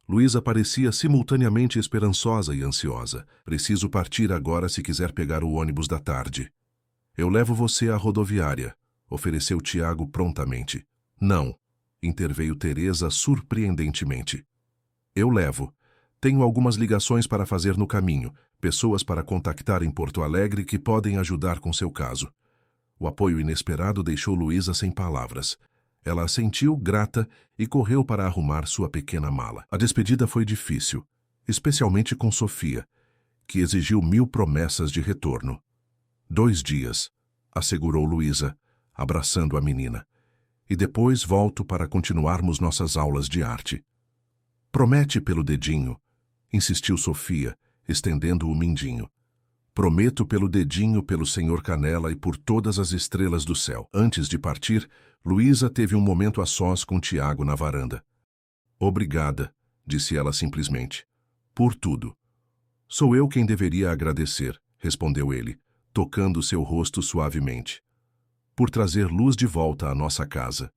Luísa parecia simultaneamente esperançosa e ansiosa. Preciso partir agora se quiser pegar o ônibus da tarde. Eu levo você à rodoviária, ofereceu Tiago prontamente. Não, interveio Teresa surpreendentemente. Eu levo. Tenho algumas ligações para fazer no caminho, pessoas para contactar em Porto Alegre que podem ajudar com seu caso. O apoio inesperado deixou Luísa sem palavras. Ela assentiu, grata, e correu para arrumar sua pequena mala. A despedida foi difícil, especialmente com Sofia, que exigiu 1000 promessas de retorno. 2 dias, assegurou Luísa, abraçando a menina. E depois volto para continuarmos nossas aulas de arte. Promete pelo dedinho, insistiu Sofia, estendendo o mindinho. Prometo pelo dedinho, pelo Sr. Canella e por todas as estrelas do céu. Antes de partir, Luísa teve um momento a sós com Tiago na varanda. Obrigada, disse ela simplesmente. Por tudo. Sou eu quem deveria agradecer, respondeu ele, tocando seu rosto suavemente. Por trazer luz de volta à nossa casa.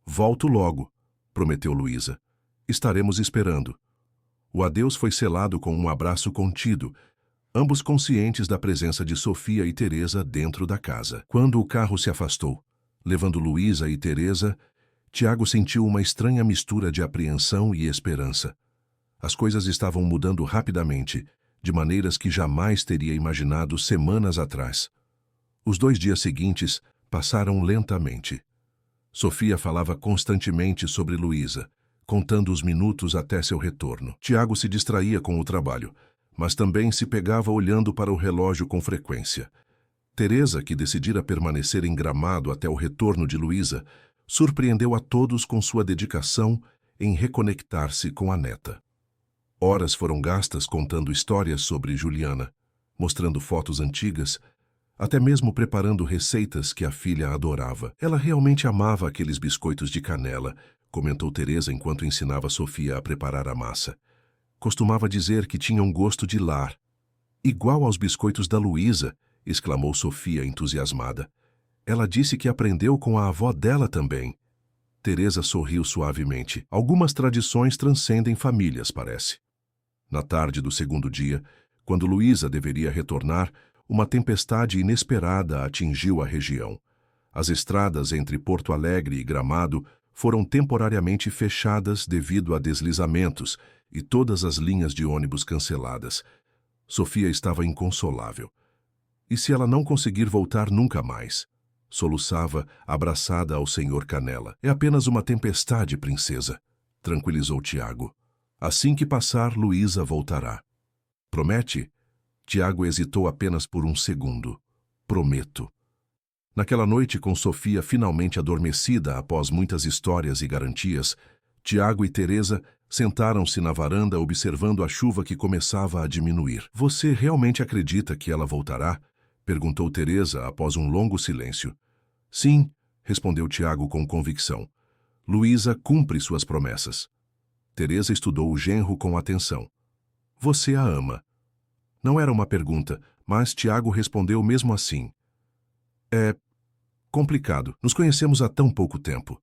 Volto logo, prometeu Luísa. Estaremos esperando. O adeus foi selado com um abraço contido, ambos conscientes da presença de Sofia e Teresa dentro da casa. Quando o carro se afastou, levando Luísa e Teresa, Tiago sentiu uma estranha mistura de apreensão e esperança. As coisas estavam mudando rapidamente, de maneiras que jamais teria imaginado semanas atrás. Os 2 dias seguintes passaram lentamente. Sofia falava constantemente sobre Luísa, contando os minutos até seu retorno. Tiago se distraía com o trabalho, mas também se pegava olhando para o relógio com frequência. Teresa, que decidira permanecer em Gramado até o retorno de Luísa, surpreendeu a todos com sua dedicação em reconectar-se com a neta. Horas foram gastas contando histórias sobre Juliana, mostrando fotos antigas, até mesmo preparando receitas que a filha adorava. Ela realmente amava aqueles biscoitos de canela, comentou Teresa enquanto ensinava Sofia a preparar a massa. Costumava dizer que tinham gosto de lar. Igual aos biscoitos da Luísa, exclamou Sofia entusiasmada. Ela disse que aprendeu com a avó dela também. Teresa sorriu suavemente. Algumas tradições transcendem famílias, parece. Na tarde do segundo dia, quando Luísa deveria retornar, uma tempestade inesperada atingiu a região. As estradas entre Porto Alegre e Gramado foram temporariamente fechadas devido a deslizamentos e todas as linhas de ônibus canceladas. Sofia estava inconsolável. E se ela não conseguir voltar nunca mais? Soluçava, abraçada ao senhor Canela. É apenas uma tempestade, princesa, tranquilizou Tiago. Assim que passar, Luísa voltará. Promete? Tiago hesitou apenas por um segundo. Prometo. Naquela noite, com Sofia finalmente adormecida após muitas histórias e garantias, Tiago e Teresa sentaram-se na varanda observando a chuva que começava a diminuir. Você realmente acredita que ela voltará? Perguntou Teresa após um longo silêncio. Sim, respondeu Tiago com convicção. Luísa cumpre suas promessas. Teresa estudou o genro com atenção. Você a ama. Não era uma pergunta, mas Tiago respondeu mesmo assim. É complicado. Nos conhecemos há tão pouco tempo.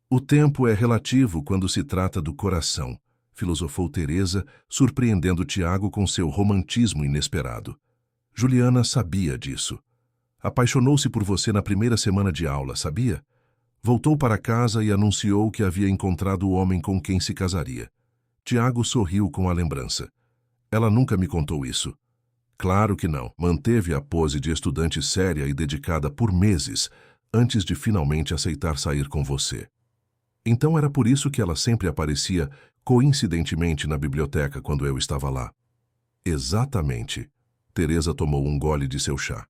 O tempo é relativo quando se trata do coração, filosofou Teresa, surpreendendo Tiago com seu romantismo inesperado. Juliana sabia disso. Apaixonou-se por você na primeira semana de aula, sabia? Voltou para casa e anunciou que havia encontrado o homem com quem se casaria. Tiago sorriu com a lembrança. Ela nunca me contou isso. Claro que não. Manteve a pose de estudante séria e dedicada por meses, antes de finalmente aceitar sair com você. Então era por isso que ela sempre aparecia coincidentemente na biblioteca quando eu estava lá. Exatamente. Teresa tomou um gole de seu chá.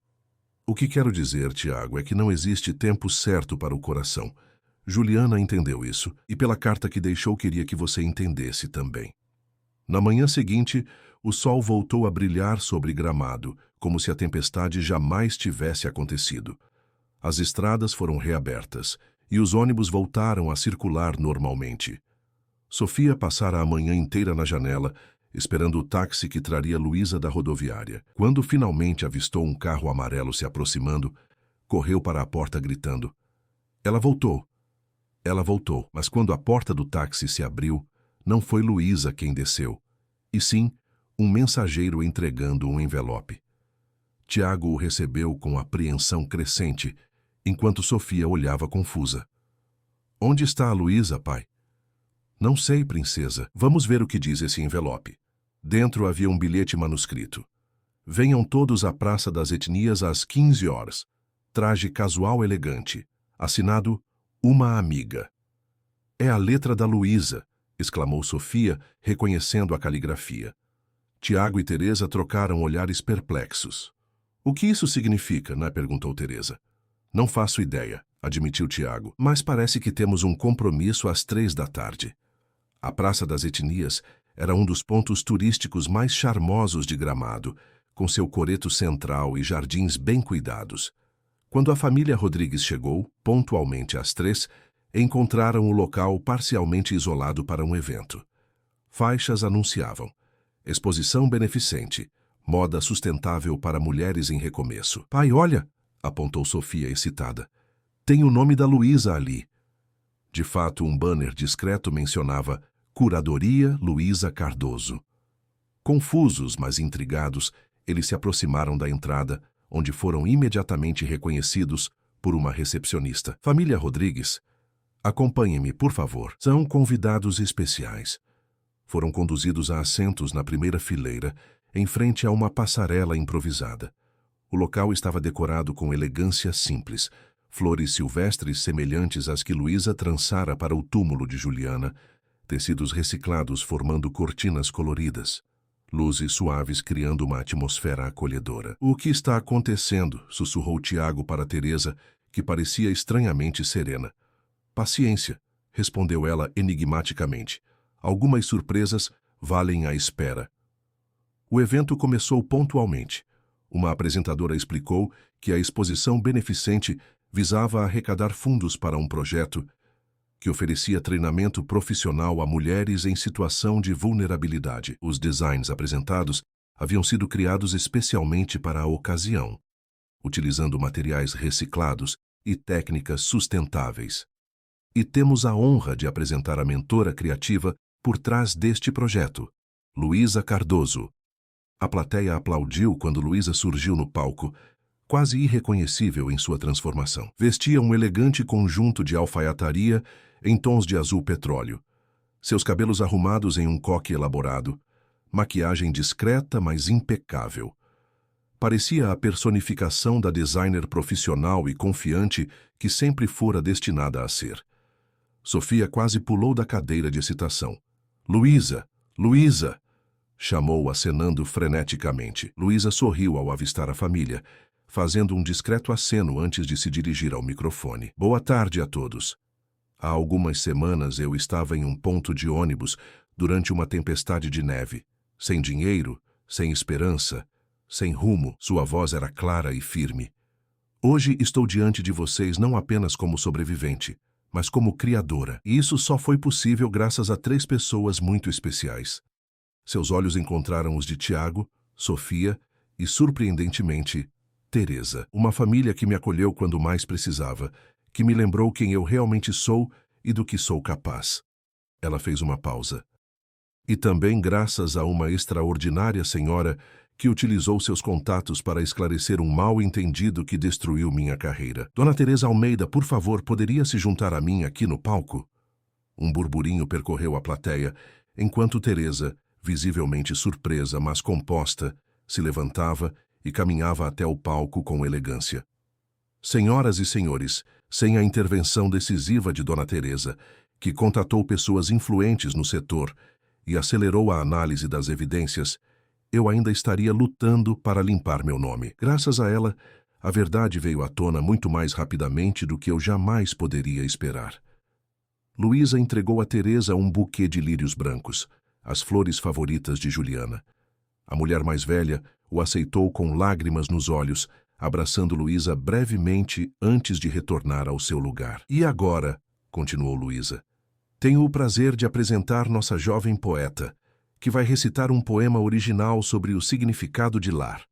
O que quero dizer, Tiago, é que não existe tempo certo para o coração. Juliana entendeu isso, e pela carta que deixou queria que você entendesse também. Na manhã seguinte, o sol voltou a brilhar sobre Gramado, como se a tempestade jamais tivesse acontecido. As estradas foram reabertas, e os ônibus voltaram a circular normalmente. Sofia passara a manhã inteira na janela, esperando o táxi que traria Luísa da rodoviária. Quando finalmente avistou um carro amarelo se aproximando, correu para a porta gritando. Ela voltou. Ela voltou, mas quando a porta do táxi se abriu, não foi Luísa quem desceu, e sim um mensageiro entregando um envelope. Tiago o recebeu com apreensão crescente, enquanto Sofia olhava confusa. Onde está a Luísa, pai? Não sei, princesa. Vamos ver o que diz esse envelope. Dentro havia um bilhete manuscrito. Venham todos à Praça das Etnias às 15 horas. Traje casual elegante. Assinado, uma amiga. É a letra da Luísa, exclamou Sofia, reconhecendo a caligrafia. Tiago e Teresa trocaram olhares perplexos. O que isso significa, né? Perguntou Teresa. Não faço ideia, admitiu Tiago, mas parece que temos um compromisso às 15h. A Praça das Etnias era um dos pontos turísticos mais charmosos de Gramado, com seu coreto central e jardins bem cuidados. Quando a família Rodrigues chegou, pontualmente às 3, encontraram o local parcialmente isolado para um evento. Faixas anunciavam: exposição beneficente, moda sustentável para mulheres em recomeço. Pai, olha, apontou Sofia excitada. Tem o nome da Luísa ali. De fato, um banner discreto mencionava Curadoria Luísa Cardoso. Confusos, mas intrigados, eles se aproximaram da entrada, onde foram imediatamente reconhecidos por uma recepcionista. Família Rodrigues, acompanhem-me, por favor. São convidados especiais. Foram conduzidos a assentos na primeira fileira, em frente a uma passarela improvisada. O local estava decorado com elegância simples, flores silvestres semelhantes às que Luísa trançara para o túmulo de Juliana, tecidos reciclados formando cortinas coloridas, luzes suaves criando uma atmosfera acolhedora. O que está acontecendo? Sussurrou Tiago para Teresa, que parecia estranhamente serena. Paciência, respondeu ela enigmaticamente. Algumas surpresas valem a espera. O evento começou pontualmente. Uma apresentadora explicou que a exposição beneficente visava arrecadar fundos para um projeto que oferecia treinamento profissional a mulheres em situação de vulnerabilidade. Os designs apresentados haviam sido criados especialmente para a ocasião, utilizando materiais reciclados e técnicas sustentáveis. E temos a honra de apresentar a mentora criativa por trás deste projeto, Luísa Cardoso. A plateia aplaudiu quando Luísa surgiu no palco, quase irreconhecível em sua transformação. Vestia um elegante conjunto de alfaiataria em tons de azul petróleo. Seus cabelos arrumados em um coque elaborado, maquiagem discreta, mas impecável. Parecia a personificação da designer profissional e confiante que sempre fora destinada a ser. Sofia quase pulou da cadeira de excitação. Luísa! Luísa! Chamou, acenando freneticamente. Luísa sorriu ao avistar a família, fazendo um discreto aceno antes de se dirigir ao microfone. Boa tarde a todos. Há algumas semanas eu estava em um ponto de ônibus durante uma tempestade de neve. Sem dinheiro, sem esperança, sem rumo. Sua voz era clara e firme. Hoje estou diante de vocês não apenas como sobrevivente, mas como criadora. E isso só foi possível graças a 3 pessoas muito especiais. Seus olhos encontraram os de Tiago, Sofia e, surpreendentemente, Teresa. Uma família que me acolheu quando mais precisava, que me lembrou quem eu realmente sou e do que sou capaz. Ela fez uma pausa. E também graças a uma extraordinária senhora que utilizou seus contatos para esclarecer um mal-entendido que destruiu minha carreira. Dona Teresa Almeida, por favor, poderia se juntar a mim aqui no palco? Um burburinho percorreu a plateia, enquanto Teresa, visivelmente surpresa, mas composta, se levantava e caminhava até o palco com elegância. Senhoras e senhores, sem a intervenção decisiva de Dona Teresa, que contatou pessoas influentes no setor e acelerou a análise das evidências, eu ainda estaria lutando para limpar meu nome. Graças a ela, a verdade veio à tona muito mais rapidamente do que eu jamais poderia esperar. Luísa entregou a Teresa um buquê de lírios brancos, as flores favoritas de Juliana. A mulher mais velha o aceitou com lágrimas nos olhos, abraçando Luísa brevemente antes de retornar ao seu lugar. E agora, continuou Luísa, tenho o prazer de apresentar nossa jovem poeta, que vai recitar um poema original sobre o significado de lar.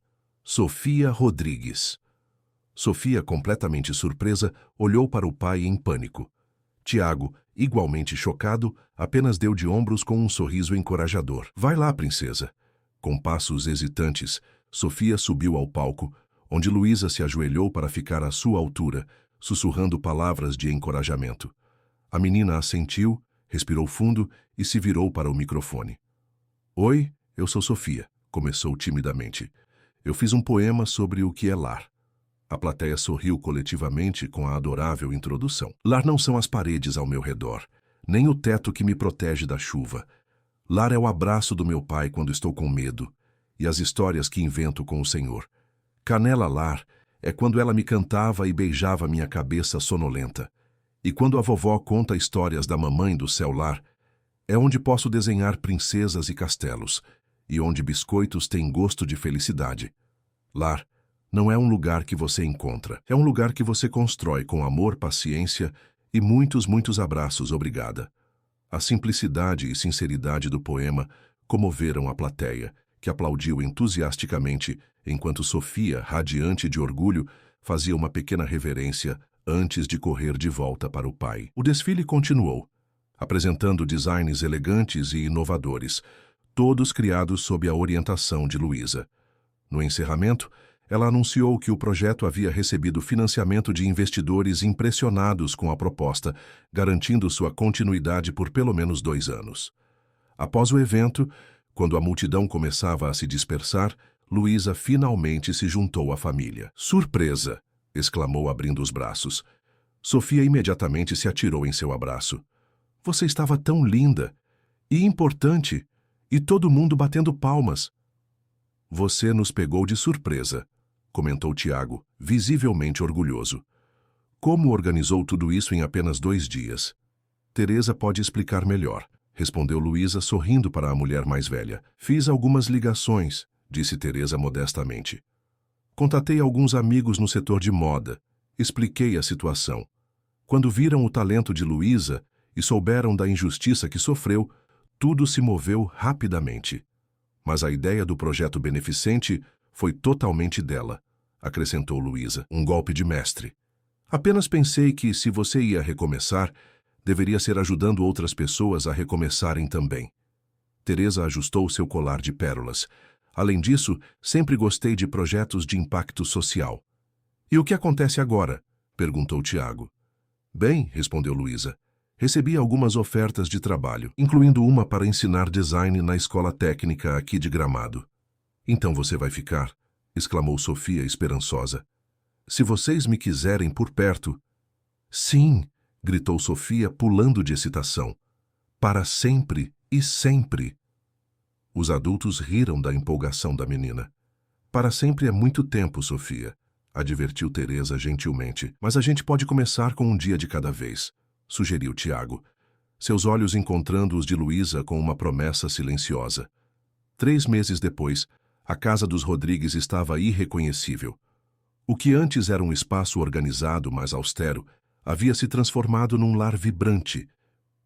Sofia Rodrigues. Sofia, completamente surpresa, olhou para o pai em pânico. Tiago, igualmente chocado, apenas deu de ombros com um sorriso encorajador. Vai lá, princesa. Com passos hesitantes, Sofia subiu ao palco, onde Luísa se ajoelhou para ficar à sua altura, sussurrando palavras de encorajamento. A menina assentiu, respirou fundo e se virou para o microfone. Oi, eu sou Sofia, começou timidamente. Eu fiz um poema sobre o que é lar. A plateia sorriu coletivamente com a adorável introdução. Lar não são as paredes ao meu redor, nem o teto que me protege da chuva. Lar é o abraço do meu pai quando estou com medo, e as histórias que invento com o Senhor. Canela lar é quando ela me cantava e beijava minha cabeça sonolenta. E quando a vovó conta histórias da mamãe do céu lar, é onde posso desenhar princesas e castelos, e onde biscoitos têm gosto de felicidade. Lar não é um lugar que você encontra, é um lugar que você constrói com amor, paciência e muitos abraços. Obrigada. A simplicidade e sinceridade do poema comoveram a plateia, que aplaudiu entusiasticamente enquanto Sofia, radiante de orgulho, fazia uma pequena reverência antes de correr de volta para o pai. O desfile continuou, apresentando designs elegantes e inovadores, todos criados sob a orientação de Luísa. No encerramento, ela anunciou que o projeto havia recebido financiamento de investidores impressionados com a proposta, garantindo sua continuidade por pelo menos 2 anos. Após o evento, quando a multidão começava a se dispersar, Luísa finalmente se juntou à família. "Surpresa!" exclamou abrindo os braços. Sofia imediatamente se atirou em seu abraço. "Você estava tão linda e importante, e todo mundo batendo palmas." "Você nos pegou de surpresa", comentou Tiago, visivelmente orgulhoso. "Como organizou tudo isso em apenas 2 dias?" "Teresa pode explicar melhor", respondeu Luísa sorrindo para a mulher mais velha. "Fiz algumas ligações", disse Teresa modestamente. "Contatei alguns amigos no setor de moda. Expliquei a situação. Quando viram o talento de Luísa e souberam da injustiça que sofreu, tudo se moveu rapidamente. Mas a ideia do projeto beneficente foi totalmente dela", acrescentou Luísa, um golpe de mestre. "Apenas pensei que, se você ia recomeçar, deveria ser ajudando outras pessoas a recomeçarem também." Teresa ajustou seu colar de pérolas. "Além disso, sempre gostei de projetos de impacto social." "E o que acontece agora?" perguntou Tiago. "Bem", respondeu Luísa, "recebi algumas ofertas de trabalho, incluindo uma para ensinar design na escola técnica aqui de Gramado." "Então você vai ficar?" exclamou Sofia esperançosa. "Se vocês me quiserem por perto..." "Sim!" gritou Sofia, pulando de excitação. "Para sempre e sempre." Os adultos riram da empolgação da menina. "Para sempre é muito tempo, Sofia", advertiu Teresa gentilmente. "Mas a gente pode começar com um dia de cada vez", sugeriu Tiago, seus olhos encontrando os de Luísa com uma promessa silenciosa. 3 meses depois, a casa dos Rodrigues estava irreconhecível. O que antes era um espaço organizado, mas austero, havia se transformado num lar vibrante,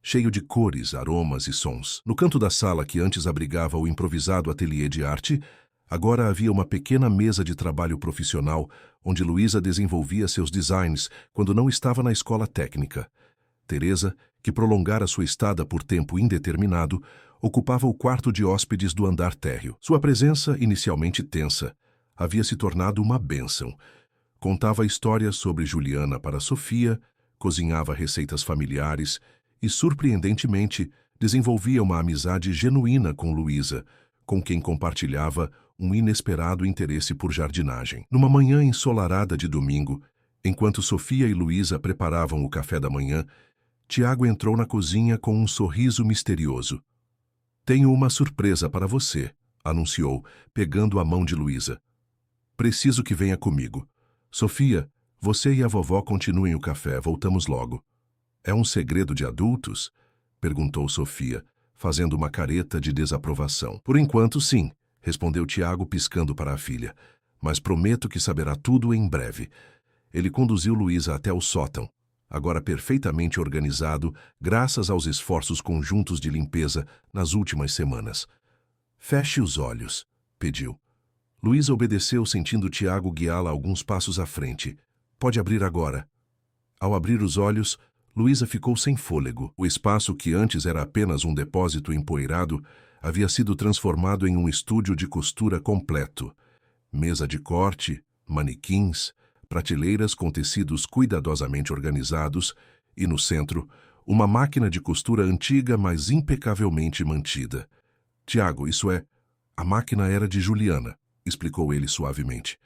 cheio de cores, aromas e sons. No canto da sala que antes abrigava o improvisado ateliê de arte, agora havia uma pequena mesa de trabalho profissional onde Luísa desenvolvia seus designs quando não estava na escola técnica. Teresa, que prolongara sua estada por tempo indeterminado, ocupava o quarto de hóspedes do andar térreo. Sua presença, inicialmente tensa, havia se tornado uma bênção. Contava histórias sobre Juliana para Sofia, cozinhava receitas familiares e, surpreendentemente, desenvolvia uma amizade genuína com Luísa, com quem compartilhava um inesperado interesse por jardinagem. Numa manhã ensolarada de domingo, enquanto Sofia e Luísa preparavam o café da manhã, Tiago entrou na cozinha com um sorriso misterioso. "Tenho uma surpresa para você", anunciou, pegando a mão de Luísa. "Preciso que venha comigo. Sofia, você e a vovó continuem o café, voltamos logo." "É um segredo de adultos?" perguntou Sofia, fazendo uma careta de desaprovação. "Por enquanto, sim", respondeu Tiago piscando para a filha. "Mas prometo que saberá tudo em breve." Ele conduziu Luísa até o sótão, agora perfeitamente organizado graças aos esforços conjuntos de limpeza nas últimas semanas. "Feche os olhos", pediu. Luísa obedeceu, sentindo Tiago guiá-la alguns passos à frente. "Pode abrir agora." Ao abrir os olhos, Luísa ficou sem fôlego. O espaço, que antes era apenas um depósito empoeirado, havia sido transformado em um estúdio de costura completo. Mesa de corte, manequins, prateleiras com tecidos cuidadosamente organizados e, no centro, uma máquina de costura antiga, mas impecavelmente mantida. "Tiago, isso é... a máquina era de Juliana", explicou ele suavemente.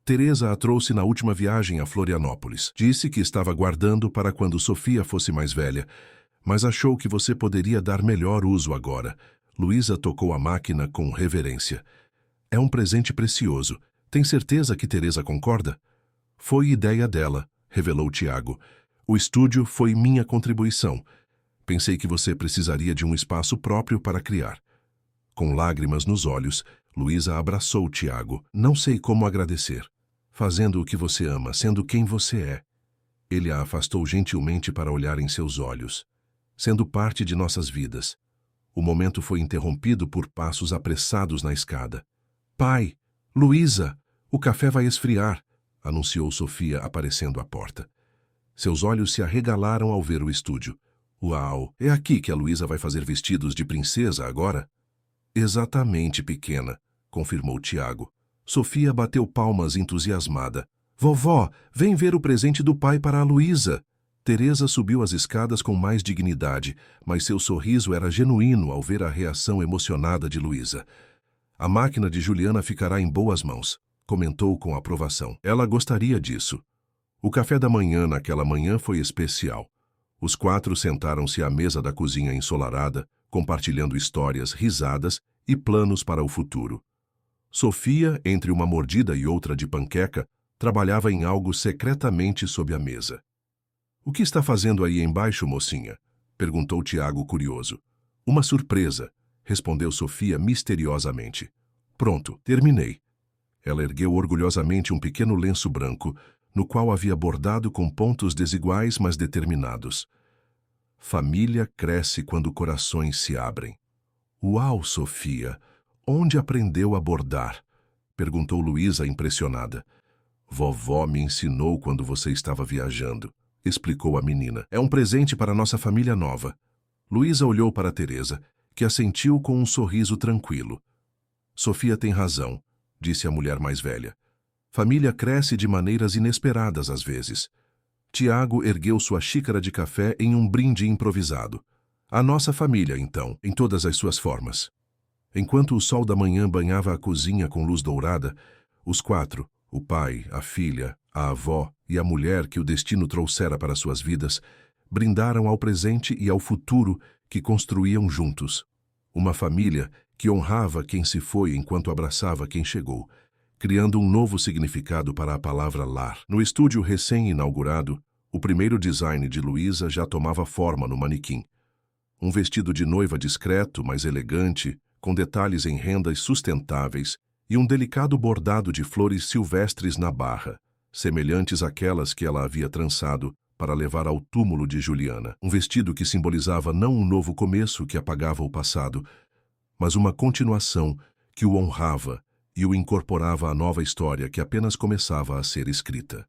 "Teresa a trouxe na última viagem a Florianópolis. Disse que estava guardando para quando Sofia fosse mais velha, mas achou que você poderia dar melhor uso agora." Luísa tocou a máquina com reverência. "É um presente precioso. Tem certeza que Teresa concorda?" "Foi ideia dela", revelou Tiago. "O estúdio foi minha contribuição. Pensei que você precisaria de um espaço próprio para criar." Com lágrimas nos olhos, Luísa abraçou Tiago. "Não sei como agradecer. Fazendo o que você ama, sendo quem você é." Ele a afastou gentilmente para olhar em seus olhos. sendo parte de nossas vidas. O momento foi interrompido por passos apressados na escada. Pai, Luísa, o café vai esfriar, anunciou Sofia aparecendo à porta. Seus olhos se arregalaram ao ver o estúdio. Uau, é aqui que a Luísa vai fazer vestidos de princesa agora? Exatamente, pequena, confirmou Tiago. Sofia bateu palmas entusiasmada. Vovó, vem ver o presente do pai para a Luísa. Teresa subiu as escadas com mais dignidade, mas seu sorriso era genuíno ao ver a reação emocionada de Luísa. A máquina de Juliana ficará em boas mãos, comentou com aprovação. Ela gostaria disso. O café da manhã naquela manhã foi especial. Os 4 sentaram-se à mesa da cozinha ensolarada, compartilhando histórias, risadas e planos para o futuro. Sofia, entre uma mordida e outra de panqueca, trabalhava em algo secretamente sob a mesa. O que está fazendo aí embaixo, mocinha? Perguntou Tiago curioso. Uma surpresa, respondeu Sofia misteriosamente. Pronto, terminei. Ela ergueu orgulhosamente um pequeno lenço branco, no qual havia bordado com pontos desiguais, mas determinados. Família cresce quando corações se abrem. Uau, Sofia! Onde aprendeu a bordar? Perguntou Luísa impressionada. Vovó me ensinou quando você estava viajando, explicou a menina. É um presente para nossa família nova. Luísa olhou para Teresa, que assentiu com um sorriso tranquilo. Sofia tem razão, disse a mulher mais velha. Família cresce de maneiras inesperadas às vezes. Tiago ergueu sua xícara de café em um brinde improvisado. A nossa família, então, em todas as suas formas. Enquanto o sol da manhã banhava a cozinha com luz dourada, os 4, o pai, a filha, a avó e a mulher que o destino trouxera para suas vidas, brindaram ao presente e ao futuro que construíam juntos. Uma família que honrava quem se foi enquanto abraçava quem chegou, criando um novo significado para a palavra lar. No estúdio recém-inaugurado, o primeiro design de Luísa já tomava forma no manequim. Um vestido de noiva discreto, mas elegante, com detalhes em rendas sustentáveis e um delicado bordado de flores silvestres na barra, semelhantes àquelas que ela havia trançado para levar ao túmulo de Juliana. Um vestido que simbolizava não um novo começo que apagava o passado, mas uma continuação que o honrava e o incorporava à nova história que apenas começava a ser escrita.